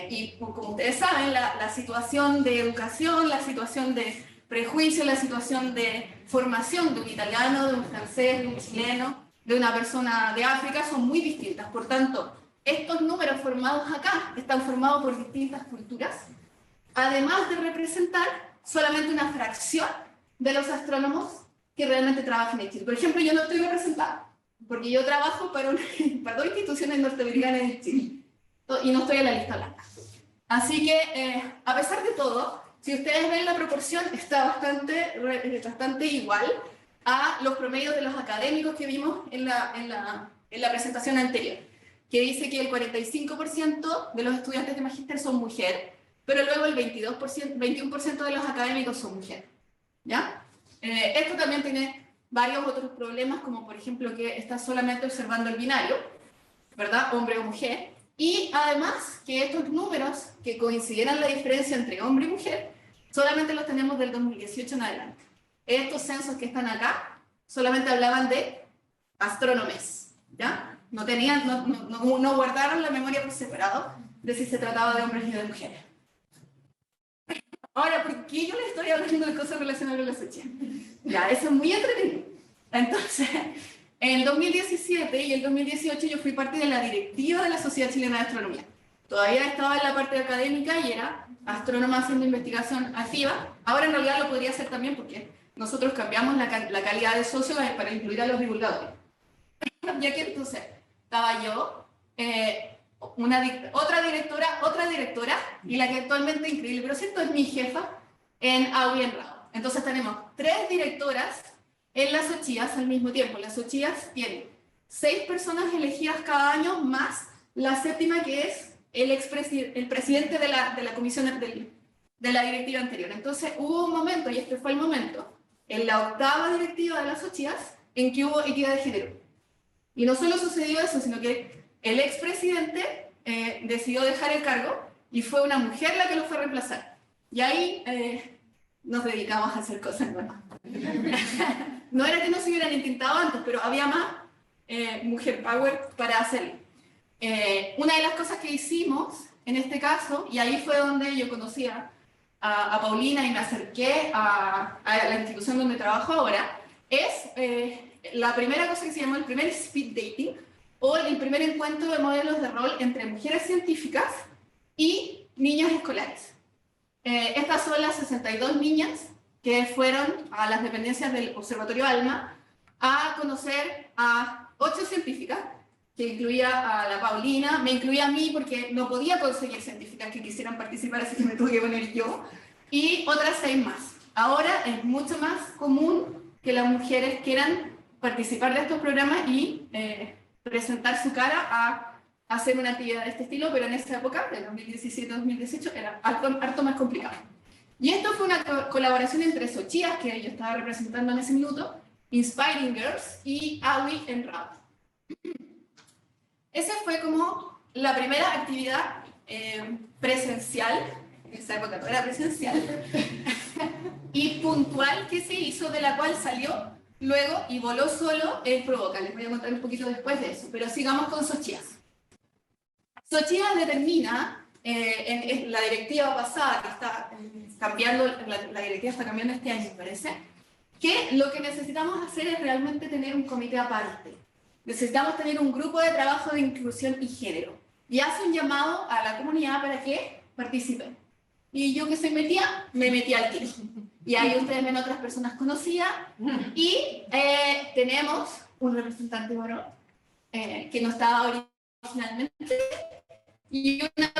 Y como ustedes saben, la situación de educación, la situación de prejuicio, la situación de formación de un italiano, de un francés, de un chileno, de una persona de África son muy distintas. Por tanto, estos números formados acá están formados por distintas culturas, además de representar solamente una fracción de los astrónomos que realmente trabajan en Chile. Por ejemplo, yo no estoy representada, porque yo trabajo para 2 instituciones norteamericanas en Chile, y no estoy en la lista blanca. Así que, a pesar de todo, si ustedes ven la proporción, está bastante igual a los promedios de los académicos que vimos en la presentación anterior, que dice que el 45% de los estudiantes de magíster son mujeres, pero luego el 21% de los académicos son mujeres, ¿ya? Esto también tiene varios otros problemas, como por ejemplo que está solamente observando el binario, ¿verdad? Hombre o mujer, y además que estos números que consideran la diferencia entre hombre y mujer, solamente los tenemos del 2018 en adelante. Estos censos que están acá solamente hablaban de astrónomes, ¿ya? No guardaron la memoria por separado de si se trataba de hombres y de mujeres. Ahora, ¿por qué yo le estoy hablando de cosas relacionadas con la fecha? Ya, eso es muy entretenido. Entonces, en el 2017 y el 2018 yo fui parte de la directiva de la Sociedad Chilena de Astronomía. Todavía estaba en la parte académica y era astrónoma haciendo investigación activa. Ahora en realidad lo podría hacer también porque nosotros cambiamos la calidad de socio para incluir a los divulgadores. Ya que entonces estaba yo, otra directora, y la que actualmente, increíble, pero cierto, es mi jefa en AUI en RAO. Entonces tenemos 3 directoras en las OCHIAS al mismo tiempo. Las OCHIAS tienen 6 personas elegidas cada año, más la 7ª, que es el presidente de la comisión de la directiva anterior. Entonces hubo un momento, y este fue el momento, en la 8ª directiva de las OCHIAS, en que hubo equidad de género. Y no solo sucedió eso, sino que el expresidente decidió dejar el cargo y fue una mujer la que lo fue a reemplazar. Y ahí nos dedicamos a hacer cosas nuevas. No era que no se hubieran intentado antes, pero había más mujer power para hacerlo. Una de las cosas que hicimos en este caso, y ahí fue donde yo conocí a Paulina y me acerqué a la institución donde trabajo ahora, es la primera cosa que se llamó el primer speed dating, o el primer encuentro de modelos de rol entre mujeres científicas y niñas escolares. Estas son las 62 niñas que fueron a las dependencias del Observatorio ALMA a conocer a 8 científicas, que incluía a la Paulina, me incluía a mí porque no podía conseguir científicas que quisieran participar, así que me tuve que poner yo, y otras 6 más. Ahora es mucho más común que las mujeres quieran participar de estos programas y presentar su cara a hacer una actividad de este estilo, pero en esa época, de 2017-2018, era harto más complicado. Y esto fue una colaboración entre SOCHIAS, que yo estaba representando en ese minuto, Inspiring Girls y AUI en RAO. Esa fue como la primera actividad presencial, en esa época no era presencial, y puntual que se hizo, de la cual salió luego y voló solo el Provoca. Les voy a contar un poquito después de eso, pero sigamos con SOCHIAS. SOCHIAS determina, en la directiva pasada, que está cambiando, la directiva está cambiando este año, me parece, que lo que necesitamos hacer es realmente tener un comité aparte. Necesitamos tener un grupo de trabajo de inclusión y género. Y hace un llamado a la comunidad para que participen. Y yo que soy metida, me metí al tiro. Y ahí ustedes ven otras personas conocidas. Y tenemos un representante varón que no estaba originalmente. Y una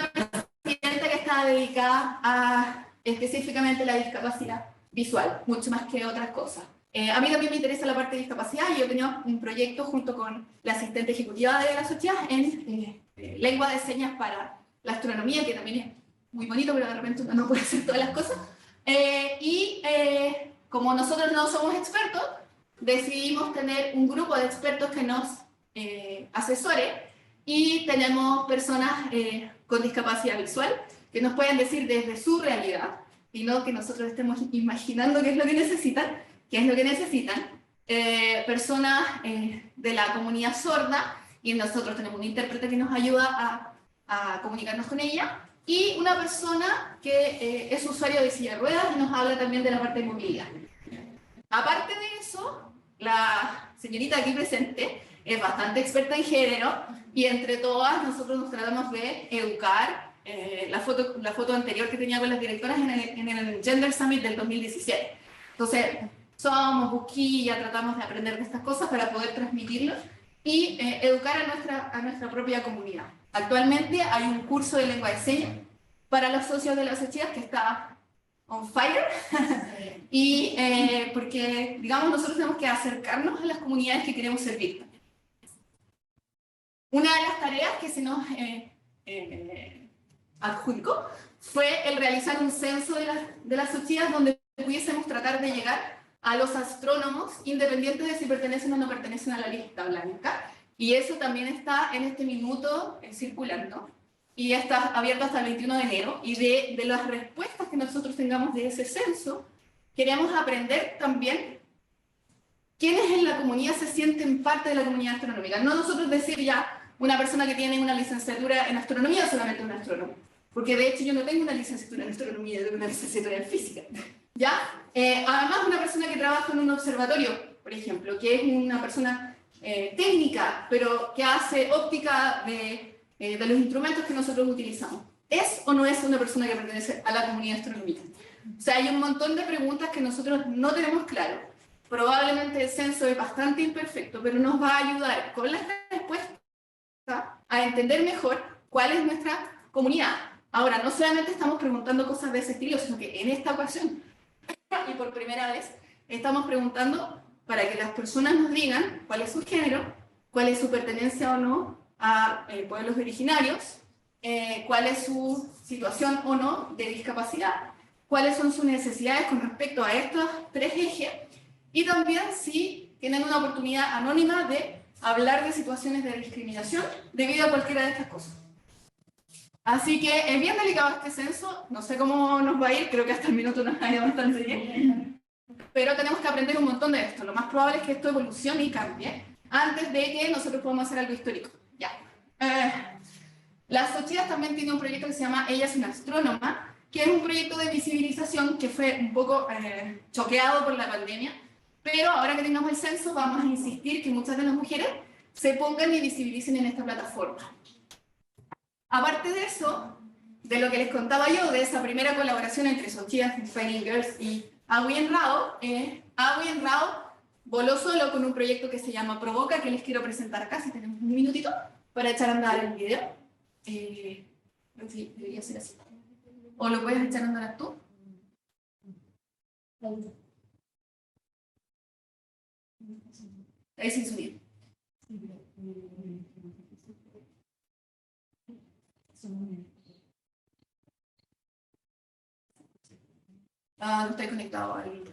presidenta que estaba dedicada a específicamente la discapacidad visual, mucho más que otras cosas. A mí también me interesa la parte de discapacidad y yo tenía un proyecto junto con la asistente ejecutiva de la sociedad en lengua de señas para la astronomía, que también es muy bonito, pero de repente uno no puede hacer todas las cosas. Como nosotros no somos expertos, decidimos tener un grupo de expertos que nos asesore, y tenemos personas con discapacidad visual, que nos pueden decir desde su realidad, y no que nosotros estemos imaginando qué es lo que necesitan, personas de la comunidad sorda, y nosotros tenemos un intérprete que nos ayuda a comunicarnos con ella, y una persona que es usuario de silla de ruedas y nos habla también de la parte de movilidad. Aparte de eso, la señorita aquí presente es bastante experta en género, y entre todas nosotros nos tratamos de educar. La foto anterior que tenía con las directoras en el Gender Summit del 2017. Entonces, somos busquilla, tratamos de aprender de estas cosas para poder transmitirlo y educar a nuestra propia comunidad. Actualmente hay un curso de lengua de señas para los socios de las SECHIAS que está on fire, y porque, digamos, nosotros tenemos que acercarnos a las comunidades que queremos servir. Una de las tareas que se nos adjudicó fue el realizar un censo de las SECHIAS donde pudiésemos tratar de llegar a los astrónomos independientes de si pertenecen o no pertenecen a la lista blanca, y eso también está en este minuto circulando y está abierto hasta el 21 de enero, y de las respuestas que nosotros tengamos de ese censo queremos aprender también quiénes en la comunidad se sienten parte de la comunidad astronómica, no nosotros decir ya una persona que tiene una licenciatura en astronomía es solamente un astrónomo, porque de hecho yo no tengo una licenciatura en astronomía, yo tengo una licenciatura en física, ¿ya? Además, una persona que trabaja en un observatorio, por ejemplo, que es una persona técnica, pero que hace óptica de los instrumentos que nosotros utilizamos, ¿es o no es una persona que pertenece a la comunidad astronómica? O sea, hay un montón de preguntas que nosotros no tenemos claro. Probablemente el censo es bastante imperfecto, pero nos va a ayudar con las respuestas a entender mejor cuál es nuestra comunidad. Ahora, no solamente estamos preguntando cosas de ese estilo, sino que en esta ocasión, y por primera vez, estamos preguntando para que las personas nos digan cuál es su género, cuál es su pertenencia o no a pueblos originarios, cuál es su situación o no de discapacidad, cuáles son sus necesidades con respecto a estos tres ejes, y también si tienen una oportunidad anónima de hablar de situaciones de discriminación debido a cualquiera de estas cosas. Así que es bien delicado este censo, no sé cómo nos va a ir, creo que hasta el minuto nos va a ir bastante bien, pero tenemos que aprender un montón de esto. Lo más probable es que esto evolucione y cambie antes de que nosotros podamos hacer algo histórico. Ya. Las SECHIAS también tiene un proyecto que se llama Ella es una astrónoma, que es un proyecto de visibilización que fue un poco choqueado por la pandemia, pero ahora que tengamos el censo vamos a insistir que muchas de las mujeres se pongan y visibilicen en esta plataforma. Aparte de eso, de lo que les contaba yo, de esa primera colaboración entre SECHIAS, Fighting Girls y Awien Rao, Awien Rao voló solo con un proyecto que se llama Provoca, que les quiero presentar acá, si tenemos un minutito, para echar a andar el video. Sí, debería ser así. ¿O lo puedes echar a andar tú? Ahí sin subir. No estoy conectado al...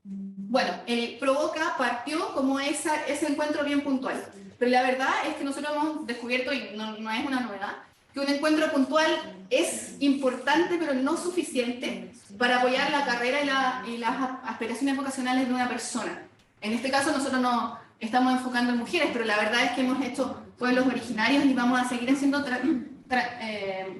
Bueno, el Provoca partió como ese encuentro bien puntual, pero la verdad es que nosotros hemos descubierto, y no es una novedad, que un encuentro puntual es importante pero no suficiente para apoyar la carrera y las aspiraciones vocacionales de una persona. En este caso nosotros no estamos enfocando en mujeres, pero la verdad es que hemos hecho pueblos originarios y vamos a seguir haciendo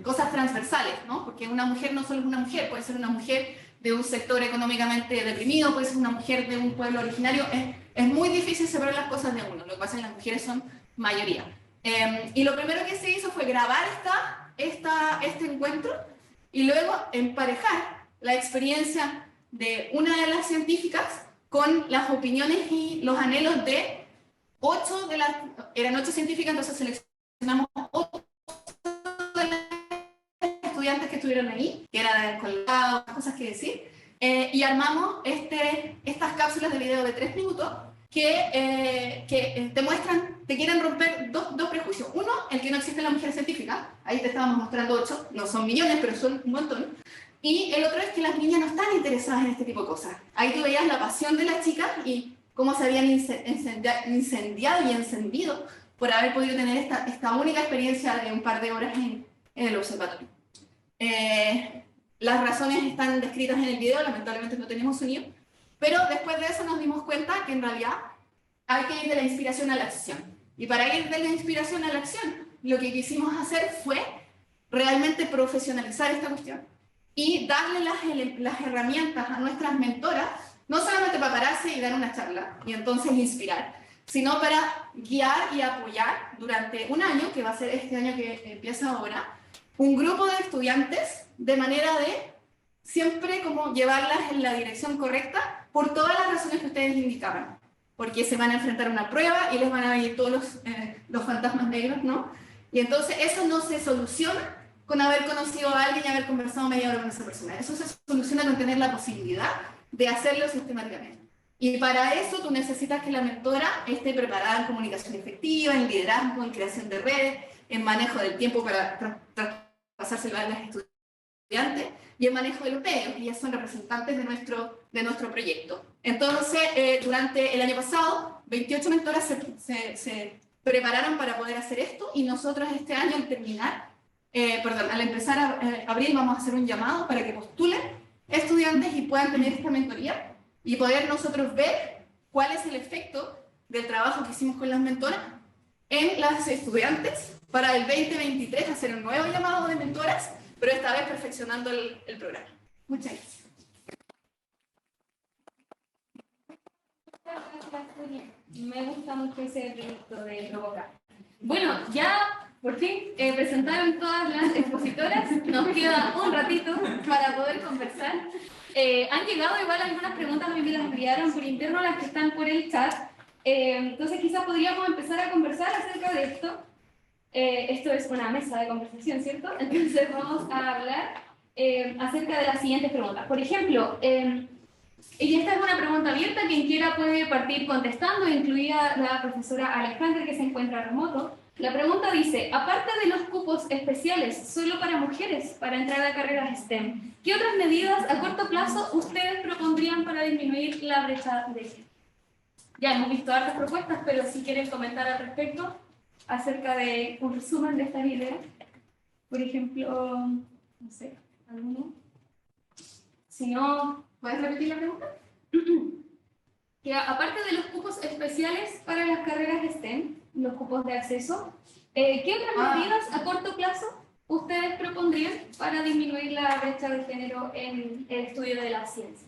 cosas transversales, ¿no? Porque una mujer no solo es una mujer, puede ser una mujer de un sector económicamente deprimido, puede ser una mujer de un pueblo originario. Es muy difícil separar las cosas de uno, lo que pasa es que las mujeres son mayoría. Y lo primero que se hizo fue grabar este encuentro y luego emparejar la experiencia de una de las científicas con las opiniones y los anhelos de 8 de las... Eran 8 científicas, entonces seleccionamos 8 de las estudiantes que estuvieron ahí, que eran colgados, cosas que decir, y armamos estas cápsulas de video de 3 minutos que te muestran, te quieren romper dos prejuicios. Uno, el que no existe la mujer científica, ahí te estábamos mostrando 8, no son millones, pero son un montón. Y el otro es que las niñas no están interesadas en este tipo de cosas. Ahí tú veías la pasión de las chicas y cómo se habían incendiado y encendido por haber podido tener esta única experiencia de un par de horas en el observatorio. Las razones están descritas en el video, lamentablemente no tenemos sonido, pero después de eso nos dimos cuenta que en realidad hay que ir de la inspiración a la acción. Y para ir de la inspiración a la acción, lo que quisimos hacer fue realmente profesionalizar esta cuestión y darle las herramientas a nuestras mentoras, no solamente para pararse y dar una charla y entonces inspirar, sino para guiar y apoyar durante un año, que va a ser este año que empieza ahora, un grupo de estudiantes de manera de siempre como llevarlas en la dirección correcta por todas las razones que ustedes indicaban. Porque se van a enfrentar a una prueba y les van a venir todos los fantasmas negros, ¿no? Y entonces eso no se soluciona con haber conocido a alguien y haber conversado media hora con esa persona. Eso se soluciona con tener la posibilidad de hacerlo sistemáticamente. Y para eso tú necesitas que la mentora esté preparada en comunicación efectiva, en liderazgo, en creación de redes, en manejo del tiempo para traspasárselo a las estudiantes y en manejo de los medios, que ya son representantes de nuestro proyecto. Entonces, durante el año pasado, 28 mentoras se prepararon para poder hacer esto y nosotros este año al empezar a abril vamos a hacer un llamado para que postulen estudiantes y puedan tener esta mentoría y poder nosotros ver cuál es el efecto del trabajo que hicimos con las mentoras en las estudiantes para el 2023 hacer un nuevo llamado de mentoras, pero esta vez perfeccionando el programa. Muchas gracias. Me gusta mucho ese proyecto de Provocar. Bueno, ya por fin presentaron todas las expositoras, nos queda un ratito para poder conversar. Han llegado igual algunas preguntas, a mí me las enviaron por interno, las que están por el chat. Entonces quizás podríamos empezar a conversar acerca de esto. Esto es una mesa de conversación, ¿cierto? Entonces vamos a hablar acerca de las siguientes preguntas. Por ejemplo, y esta es una pregunta abierta, quien quiera puede partir contestando, incluida la profesora Alejandra, que se encuentra remoto. La pregunta dice, aparte de los cupos especiales solo para mujeres para entrar a carreras STEM, ¿qué otras medidas a corto plazo ustedes propondrían para disminuir la brecha de género? Ya hemos visto hartas propuestas, pero si quieren comentar al respecto acerca de un resumen de estas ideas. Por ejemplo, no sé, ¿alguno? Si no, ¿Puedes repetir la pregunta? Que aparte de los cupos especiales para las carreras STEM, los cupos de acceso, ¿qué otras medidas a corto plazo ustedes propondrían para disminuir la brecha de género en el estudio de la ciencia?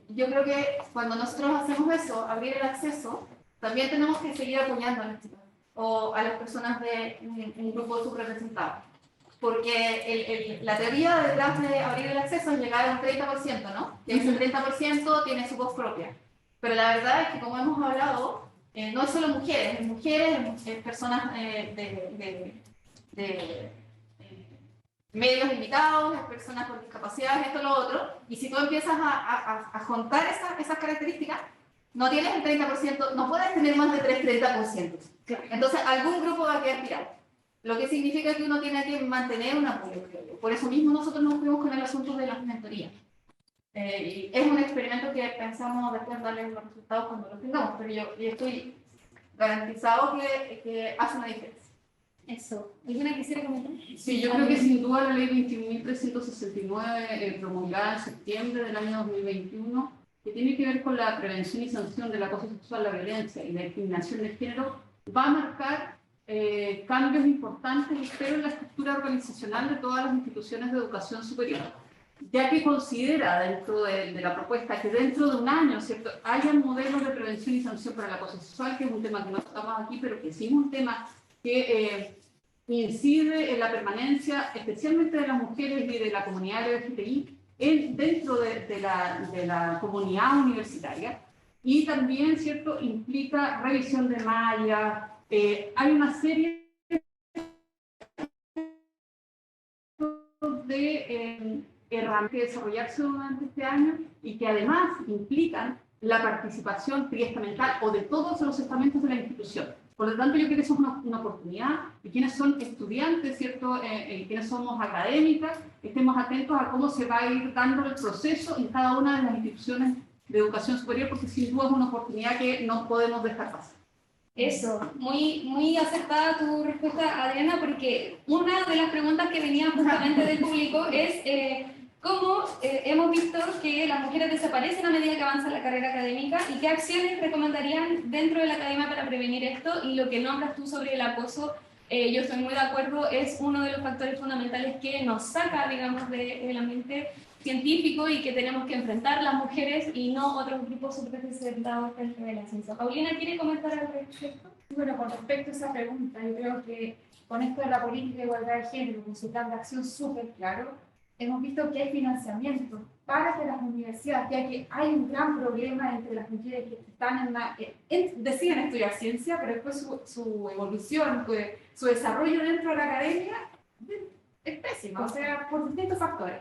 Yo creo que cuando nosotros hacemos eso, abrir el acceso, también tenemos que seguir apoyando a las chicas o a las personas de un grupo subrepresentado. Porque la teoría detrás de abrir el acceso es llegar a un 30%, ¿no? Y ese 30% tiene su voz propia. Pero la verdad es que, como hemos hablado, no es solo mujeres, personas de medios limitados, personas con discapacidades, esto, lo otro. Y si tú empiezas a juntar esas características, no tienes el 30%, no puedes tener más de 30%. Entonces, algún grupo va a quedar tirado. Lo que significa que uno tiene que mantener un apoyo. Por eso mismo nosotros nos fuimos con el asunto de las mentorías. Y es un experimento que pensamos después darle los resultados cuando los tengamos, pero yo estoy garantizado que hace una diferencia. Eso. ¿Alguna quisiera comentar? Sí, yo creo que sin duda la ley 21.369 promulgada en septiembre del año 2021, que tiene que ver con la prevención y sanción del acoso sexual, la violencia y la discriminación de género, va a marcar cambios importantes, espero, en la estructura organizacional de todas las instituciones de educación superior, ya que considera dentro de la propuesta que dentro de un año, ¿cierto?, haya modelos de prevención y sanción para el acoso sexual, que es un tema que no estamos aquí, pero que sí es un tema que incide en la permanencia, especialmente de las mujeres y de la comunidad LGBTI, dentro de la comunidad universitaria, y también, ¿cierto?, implica revisión de mallas. Hay una serie de herramientas que desarrollarse durante este año y que además implican la participación triestamental o de todos los estamentos de la institución. Por lo tanto, yo creo que eso es una oportunidad, y quienes son estudiantes, ¿cierto?, quienes somos académicas, estemos atentos a cómo se va a ir dando el proceso en cada una de las instituciones de educación superior, porque sin duda es una oportunidad que no podemos dejar pasar. Eso, muy acertada tu respuesta, Adriana, porque una de las preguntas que venían justamente del público es cómo hemos visto que las mujeres desaparecen a medida que avanza la carrera académica y qué acciones recomendarían dentro de la academia para prevenir esto, y lo que nombras tú sobre el acoso. Yo estoy muy de acuerdo, es uno de los factores fundamentales que nos saca, digamos, del ambiente científico y que tenemos que enfrentar las mujeres y no otros grupos subrepresentados dentro de la ciencia. Paulina, ¿quiere comentar al respecto? Bueno, con respecto a esa pregunta, yo creo que con esto de la política de igualdad de género, con su plan de acción súper claro, hemos visto que hay financiamiento para que las universidades, ya que hay un gran problema entre las mujeres que están deciden estudiar ciencia, pero después su evolución, su desarrollo dentro de la academia es pésimo, o sea, por distintos factores.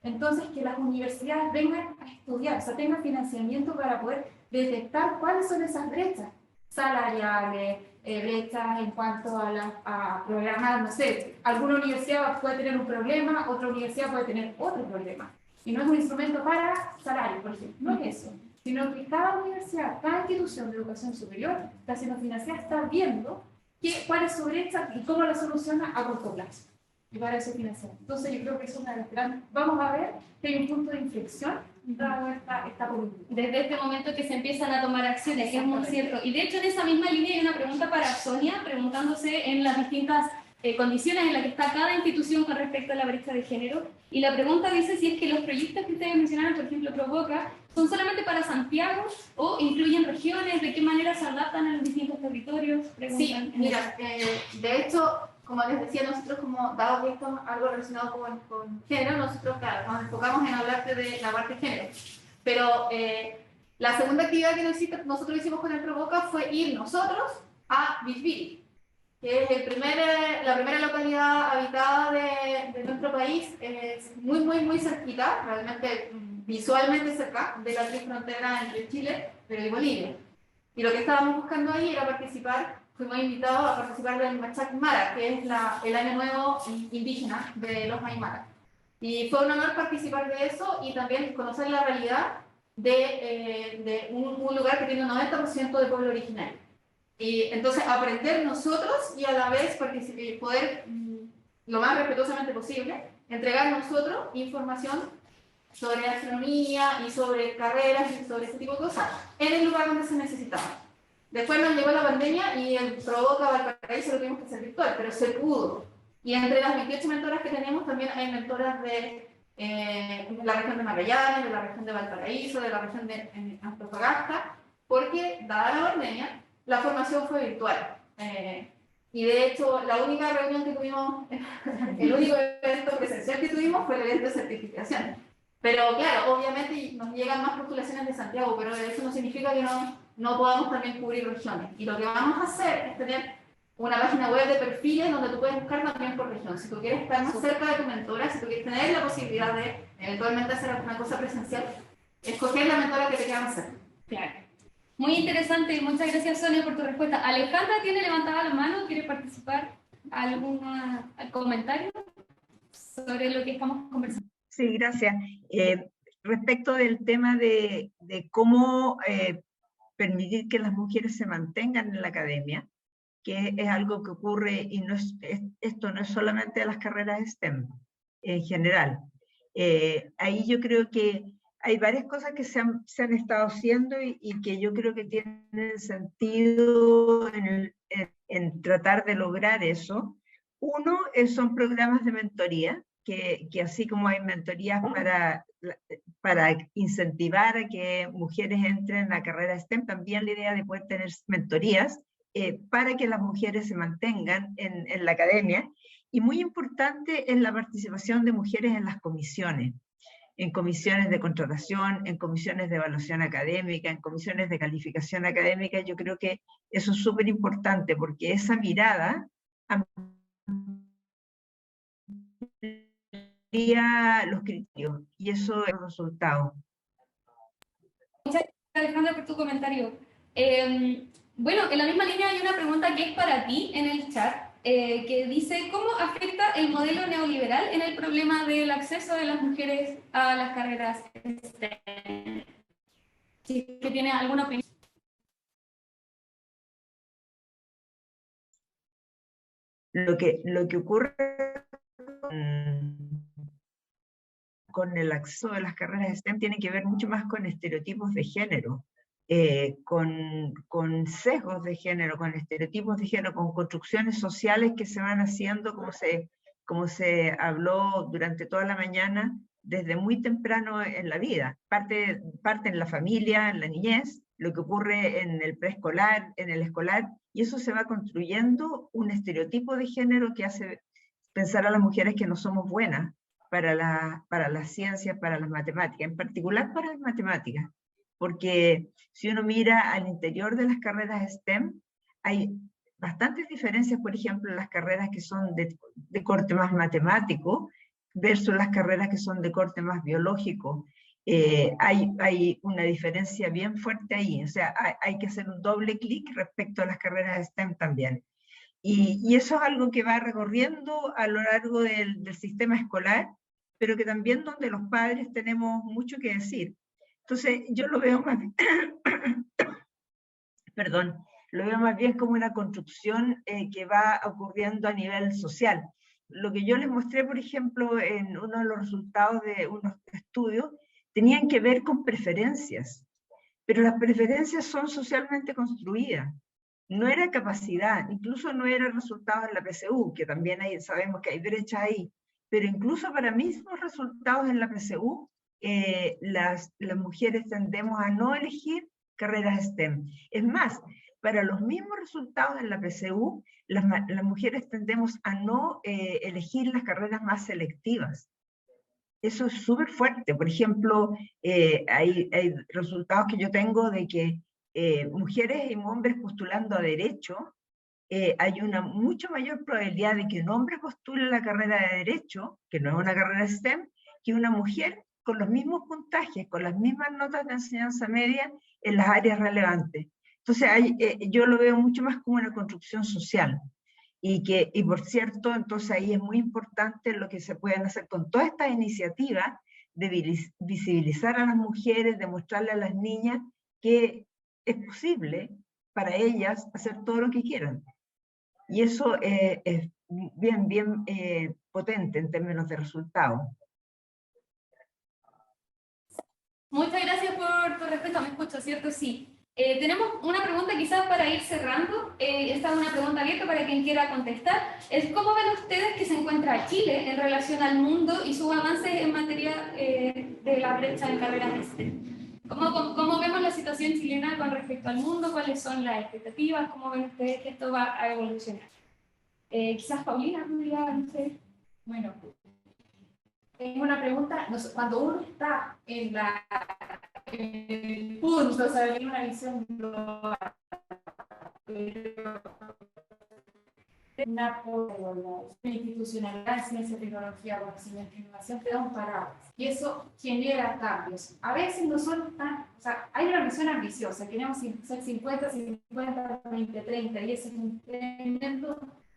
Entonces, que las universidades vengan a estudiar, o sea, tengan financiamiento para poder detectar cuáles son esas brechas salariales, brechas en cuanto a programar, no sé, alguna universidad puede tener un problema, otra universidad puede tener otro problema. Y no es un instrumento para salario, por ejemplo, no es eso, sino que cada universidad, cada institución de educación superior está siendo financiada, está viendo cuál es su brecha y cómo la soluciona a corto plazo. Y para eso financiamiento. Entonces yo creo que es una de las grandes... Vamos a ver que hay un punto de inflexión dado esta política. Desde este momento que se empiezan a tomar acciones, que es muy cierto. Y de hecho en esa misma línea hay una pregunta para Sonia, preguntándose en las distintas condiciones en las que está cada institución con respecto a la brecha de género. Y la pregunta dice si es que los proyectos que ustedes mencionaron, por ejemplo Provoca, son solamente para Santiago o incluyen regiones, de qué manera se adaptan a los distintos territorios. Sí, mira, de hecho, como les decía, nosotros como dado que esto es algo relacionado con género, nosotros claro, nos enfocamos en hablarte de la parte de género. Pero la segunda actividad que nosotros hicimos con el Provoca fue ir nosotros a Bisbiri, que es la primera localidad habitada de nuestro país, es muy cerquita, realmente visualmente cerca de la frontera entre Chile y Bolivia. Y lo que estábamos buscando ahí era participar, fuimos invitados a participar del Machac Mara, que es el año nuevo indígena de los Aymara. Y fue un honor participar de eso y también conocer la realidad de un lugar que tiene un 90% de pueblo originario. Y entonces aprender nosotros y a la vez poder, lo más respetuosamente posible, entregar nosotros información sobre astronomía y sobre carreras y sobre ese tipo de cosas en el lugar donde se necesitaba. Después nos llegó la pandemia y el Provoca Valparaíso lo tuvimos que hacer virtual, pero se pudo. Y entre las 28 mentoras que tenemos también hay mentoras de la región de Magallanes, de la región de Valparaíso, de la región de Antofagasta, porque dada la pandemia, la formación fue virtual. Y de hecho, la única reunión que tuvimos, el único evento presencial que tuvimos fue el evento de certificación. Pero claro, obviamente nos llegan más postulaciones de Santiago, pero eso no significa que no podamos también cubrir regiones. Y lo que vamos a hacer es tener una página web de perfiles donde tú puedes buscar también por región. Si tú quieres estar más cerca de tu mentora, si tú quieres tener la posibilidad de eventualmente hacer alguna cosa presencial, escoger la mentora que te queda más cerca. Claro. Muy interesante, muchas gracias Sonia por tu respuesta. Alejandra tiene levantada la mano, ¿quiere participar? ¿Algún comentario sobre lo que estamos conversando? Sí, gracias. Respecto del tema de cómo permitir que las mujeres se mantengan en la academia, que es algo que ocurre, y esto no es solamente de las carreras STEM, en general. Ahí yo creo que hay varias cosas que se han estado haciendo y que yo creo que tienen sentido en tratar de lograr eso. Uno son programas de mentoría, que así como hay mentorías para incentivar a que mujeres entren a carreras STEM, también la idea de poder tener mentorías para que las mujeres se mantengan en la academia. Y muy importante es la participación de mujeres en comisiones de contratación, en comisiones de evaluación académica, en comisiones de calificación académica. Yo creo que eso es súper importante porque esa mirada amplía los criterios y eso es el resultado. Muchas gracias Alejandra por tu comentario. Bueno, en la misma línea hay una pregunta que es para ti en el chat. Que dice, ¿cómo afecta el modelo neoliberal en el problema del acceso de las mujeres a las carreras STEM? Si es que tiene alguna opinión. Lo que ocurre con el acceso a las carreras STEM tiene que ver mucho más con estereotipos de género, con sesgos de género, con estereotipos de género, con construcciones sociales que se van haciendo, como se habló durante toda la mañana, desde muy temprano en la vida. Parte en la familia, en la niñez, lo que ocurre en el preescolar, en el escolar, y eso se va construyendo un estereotipo de género que hace pensar a las mujeres que no somos buenas para las ciencias, para las matemáticas, en particular para las matemáticas, porque si uno mira al interior de las carreras STEM, hay bastantes diferencias, por ejemplo, en las carreras que son de corte más matemático versus las carreras que son de corte más biológico. Hay una diferencia bien fuerte ahí, o sea, hay que hacer un doble clic respecto a las carreras STEM también. Y eso es algo que va recorriendo a lo largo del sistema escolar, pero que también donde los padres tenemos mucho que decir. Entonces, yo lo veo más bien, perdón, lo veo más bien como una construcción que va ocurriendo a nivel social. Lo que yo les mostré, por ejemplo, en uno de los resultados de unos estudios, tenían que ver con preferencias, pero las preferencias son socialmente construidas. No era capacidad, incluso no era resultados en la PSU, que también sabemos que hay brecha ahí, pero incluso para mismos resultados en la PSU, las mujeres tendemos a no elegir carreras STEM. Es más, para los mismos resultados en la PSU, las mujeres tendemos a no elegir las carreras más selectivas. Eso es súper fuerte. Por ejemplo, hay resultados que yo tengo de que mujeres y hombres postulando a derecho, hay una mucho mayor probabilidad de que un hombre postule la carrera de derecho, que no es una carrera STEM, que una mujer con los mismos puntajes, con las mismas notas de enseñanza media en las áreas relevantes. Entonces, yo lo veo mucho más como una construcción social. Y por cierto, entonces ahí es muy importante lo que se pueden hacer con todas estas iniciativas de visibilizar a las mujeres, de mostrarle a las niñas que es posible para ellas hacer todo lo que quieran. Y eso es bien potente en términos de resultados. Muchas gracias por tu respuesta. ¿Me escucho, cierto? Sí. Tenemos una pregunta quizás para ir cerrando. Esta es una pregunta abierta para quien quiera contestar. Es ¿cómo ven ustedes que se encuentra Chile en relación al mundo y sus avances en materia de la brecha en carreras STEM? ¿Cómo vemos la situación chilena con respecto al mundo? ¿Cuáles son las expectativas? ¿Cómo ven ustedes que esto va a evolucionar? Quizás Paulina, no sé. Bueno, tengo una pregunta. Cuando uno está en el punto, o sea, en una visión global, una institucionalidad, ciencia, tecnología, conocimiento e innovación quedan parados. Y eso genera cambios. A veces no son tan, o sea, hay una visión ambiciosa, queremos ser 50, 50, 20, 30, y eso es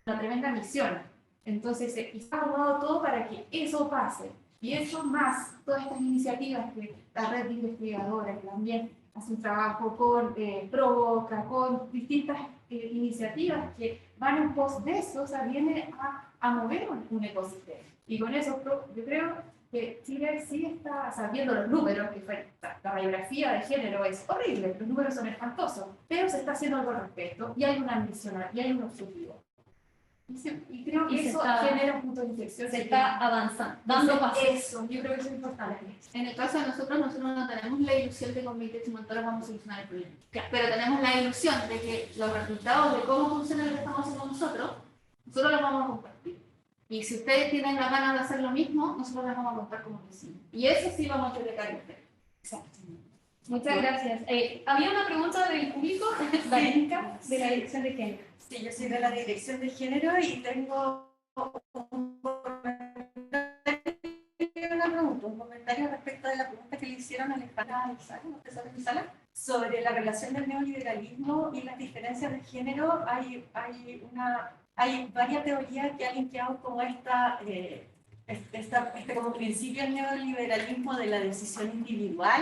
una tremenda misión. Entonces, está armado todo para que eso pase. Y eso más, todas estas iniciativas que la red de investigadores que también hace un trabajo con Provoca, con distintas iniciativas que van en pos de eso, o sea, viene a mover un ecosistema. Y con eso yo creo que Chile sí está, o sea, viendo los números, que fue, la radiografía de género es horrible, los números son espantosos, pero se está haciendo algo al respecto y hay una ambición y hay un objetivo. Y creo que eso genera un punto de inflexión. Se está avanzando, dando pasos. Eso, yo creo que eso es importante. En el caso de nosotros no tenemos la ilusión de que con 20 monitores vamos a solucionar el problema. Pero tenemos la ilusión de que los resultados de cómo funciona lo que estamos haciendo nosotros los vamos a compartir. Y si ustedes tienen la ganas de hacer lo mismo, nosotros les vamos a contar cómo lo hicimos. Y eso sí vamos a publicar en ustedes. Exacto. Muchas gracias. Había una pregunta del público, Valenca, de la Dirección de Género. Sí, yo soy de la Dirección de Género y tengo un comentario respecto de la pregunta que le hicieron a Alejandra sobre la relación del neoliberalismo y las diferencias de género. Hay varias teorías que han linkeado como como principio el neoliberalismo de la decisión individual,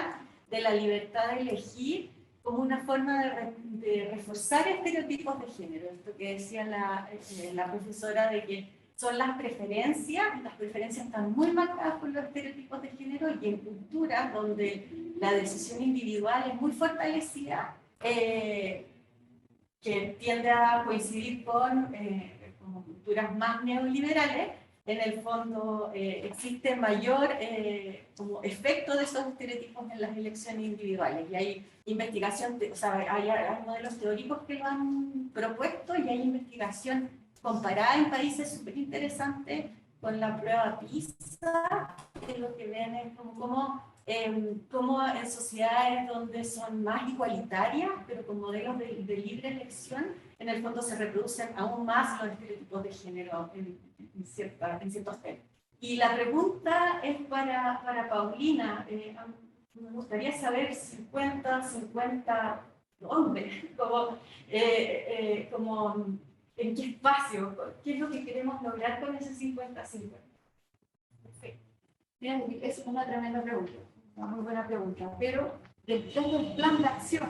de la libertad de elegir, como una forma de reforzar estereotipos de género. Esto que decía la profesora de que son las preferencias están muy marcadas por los estereotipos de género, y en culturas donde la decisión individual es muy fortalecida, que tiende a coincidir con como culturas más neoliberales, en el fondo existe mayor como efecto de esos estereotipos en las elecciones individuales. Y hay investigación, o sea, hay modelos teóricos que lo han propuesto, y hay investigación comparada en países súper interesante con la prueba PISA, que lo que ven es como en sociedades donde son más igualitarias, pero con modelos de libre elección, en el fondo se reproducen aún más los estereotipos de género en ciertos temas. Y la pregunta es para Paulina. Me gustaría saber 50 hombres, como en qué espacio, qué es lo que queremos lograr con ese 50-50. Perfecto. Mira, es una tremenda pregunta, una muy buena pregunta, pero desde el plan de acción,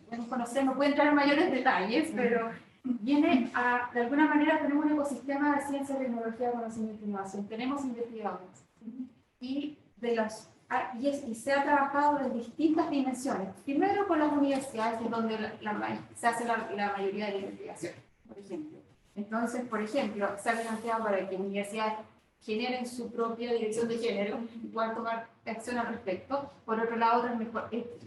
podemos conocer, no puedo entrar en mayores detalles, pero viene a, de alguna manera tenemos un ecosistema de ciencia, tecnología, conocimiento e innovación, tenemos investigadores, y y se ha trabajado en distintas dimensiones. Primero con las universidades, que es donde se hace la mayoría de la investigación, por ejemplo. Entonces, por ejemplo, se ha planteado para que universidades generen su propia dirección de género y puedan tomar acción al respecto. Por otro lado,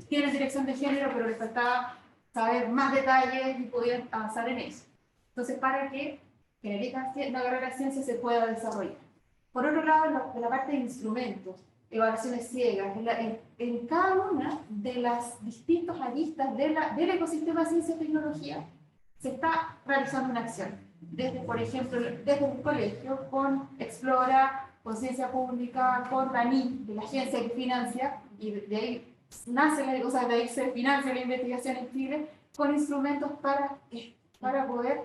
tienen dirección de género, pero les faltaba saber más detalles y poder avanzar en eso. Entonces, para que la carrera de ciencia se pueda desarrollar. Por otro lado, en la parte de instrumentos, evaluaciones ciegas, en cada una de las distintas aristas del ecosistema de ciencia y tecnología se está realizando una acción. Desde, por ejemplo, desde el colegio, con Explora, con Ciencia Pública, con la NIC, de la agencia que financia, y de ahí nace de ahí se financia la investigación en Chile, con instrumentos para poder,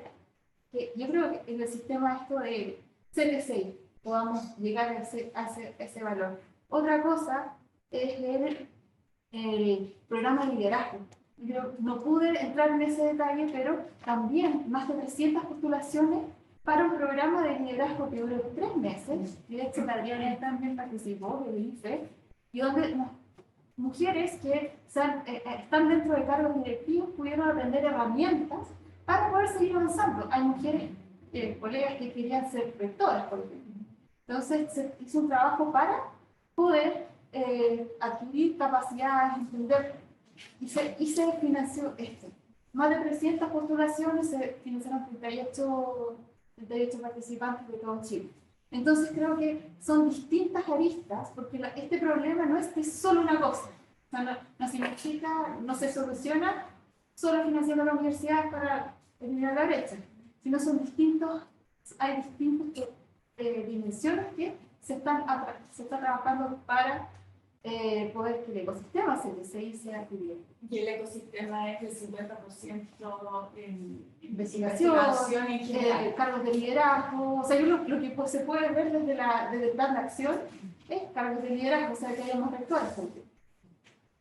yo creo que en el sistema esto de CTCI podamos llegar a ese valor. Otra cosa es el programa de liderazgo. Yo no pude entrar en ese detalle, pero también más de 300 postulaciones para un programa de liderazgo que duró 3 meses. De hecho, la Adriana también participó del IFE, y donde mujeres que están dentro de cargos directivos pudieron aprender herramientas para poder seguir avanzando. Hay mujeres, colegas que querían ser rectoras, por ejemplo. Entonces, se hizo un trabajo para poder adquirir capacidades, entender, y se financió esto. Más de 300 postulaciones, se financiaron 38 participantes de todo Chile. Entonces creo que son distintas aristas, porque este problema no es de solo una cosa. O sea, no significa, no se soluciona solo financiando la universidad para eliminar la brecha, sino hay distintas dimensiones que se está trabajando para poder que el ecosistema sea cubierto. Y el ecosistema es el 50% en investigación en general. Cargos de liderazgo. O sea, lo que se puede ver desde el plan de acción es cargos de liderazgo, o sea, que haya más rectores,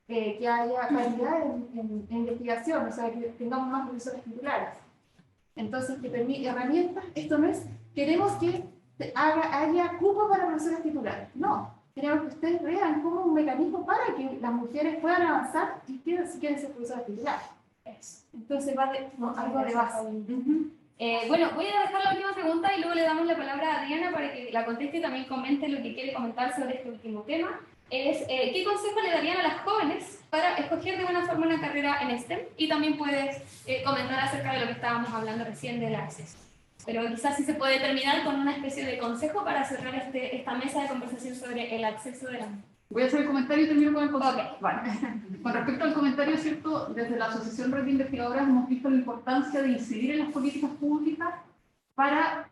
que haya calidad en investigación, o sea, que tengamos más profesores titulares. Entonces, que permite herramientas. Esto no es, queremos que haya cupo para profesores titulares. No, queremos que ustedes vean como un mecanismo para que las mujeres puedan avanzar y si quieren ser profesoras titulares. Entonces va algo de base. Bueno, voy a dejar la última pregunta y luego le damos la palabra a Adriana para que la conteste y también comente lo que quiere comentar sobre este último tema. ¿Qué consejo le darían a las jóvenes para escoger de buena forma una carrera en STEM? Y también puedes comentar acerca de lo que estábamos hablando recién del acceso. Pero quizás sí se puede terminar con una especie de consejo para cerrar esta mesa de conversación sobre el acceso de la mujer. Voy a hacer el comentario y termino con el consejo. Okay. Vale. Con respecto al comentario, ¿cierto? Desde la Asociación Red de Investigadoras hemos visto la importancia de incidir en las políticas públicas para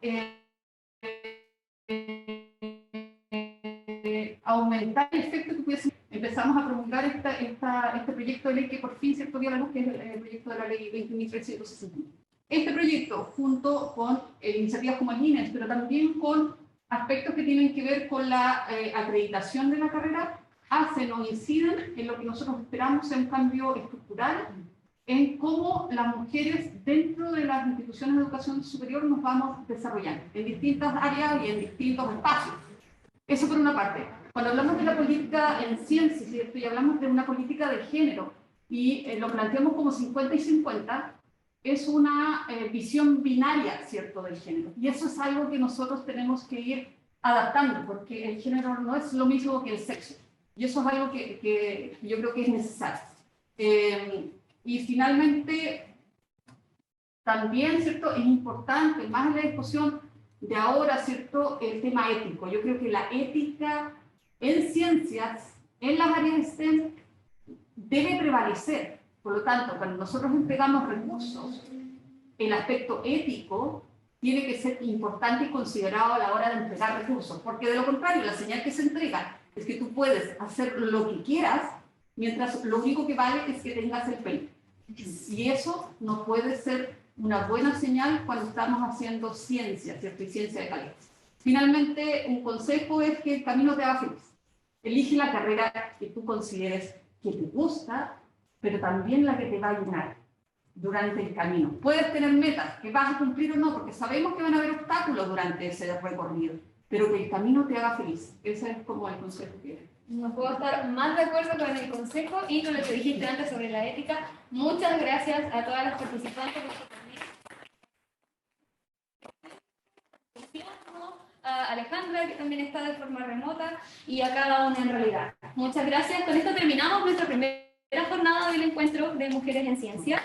aumentar el efecto que pudiese. Empezamos a promulgar este proyecto de ley que por fin, ¿cierto?, dio a la luz, que es el proyecto de la ley 20.361. Este proyecto, junto con iniciativas como el INES, pero también con aspectos que tienen que ver con la acreditación de la carrera, hacen o inciden en lo que nosotros esperamos sea un cambio estructural en cómo las mujeres dentro de las instituciones de educación superior nos vamos desarrollando en distintas áreas y en distintos espacios. Eso por una parte. Cuando hablamos de la política en ciencia, ¿cierto? Y hablamos de una política de género y lo planteamos como 50 y 50, es una visión binaria, ¿cierto?, del género. Y eso es algo que nosotros tenemos que ir adaptando, porque el género no es lo mismo que el sexo. Y eso es algo que yo creo que es necesario. Y finalmente, también, ¿cierto?, es importante, más en la discusión de ahora, ¿cierto?, el tema ético. Yo creo que la ética en ciencias, en las áreas STEM, debe prevalecer. Por lo tanto, cuando nosotros entregamos recursos, el aspecto ético tiene que ser importante y considerado a la hora de entregar recursos, porque de lo contrario, la señal que se entrega es que tú puedes hacer lo que quieras, mientras lo único que vale es que tengas el pelo. Y eso no puede ser una buena señal cuando estamos haciendo ciencia, ¿cierto? Y ciencia de calidad. Finalmente, un consejo es que el camino te haga feliz. Elige la carrera que tú consideres que te gusta, pero también la que te va a llenar durante el camino. Puedes tener metas que vas a cumplir o no, porque sabemos que van a haber obstáculos durante ese recorrido, pero que el camino te haga feliz. Ese es como el consejo que No puedo estar más de acuerdo con el consejo y con lo que dijiste antes sobre la ética. Muchas gracias a todas las participantes de este torneo. A Alejandra, que también está de forma remota, y a cada una en realidad. Muchas gracias. Con esto terminamos nuestra primera jornada del encuentro de Mujeres en Ciencia.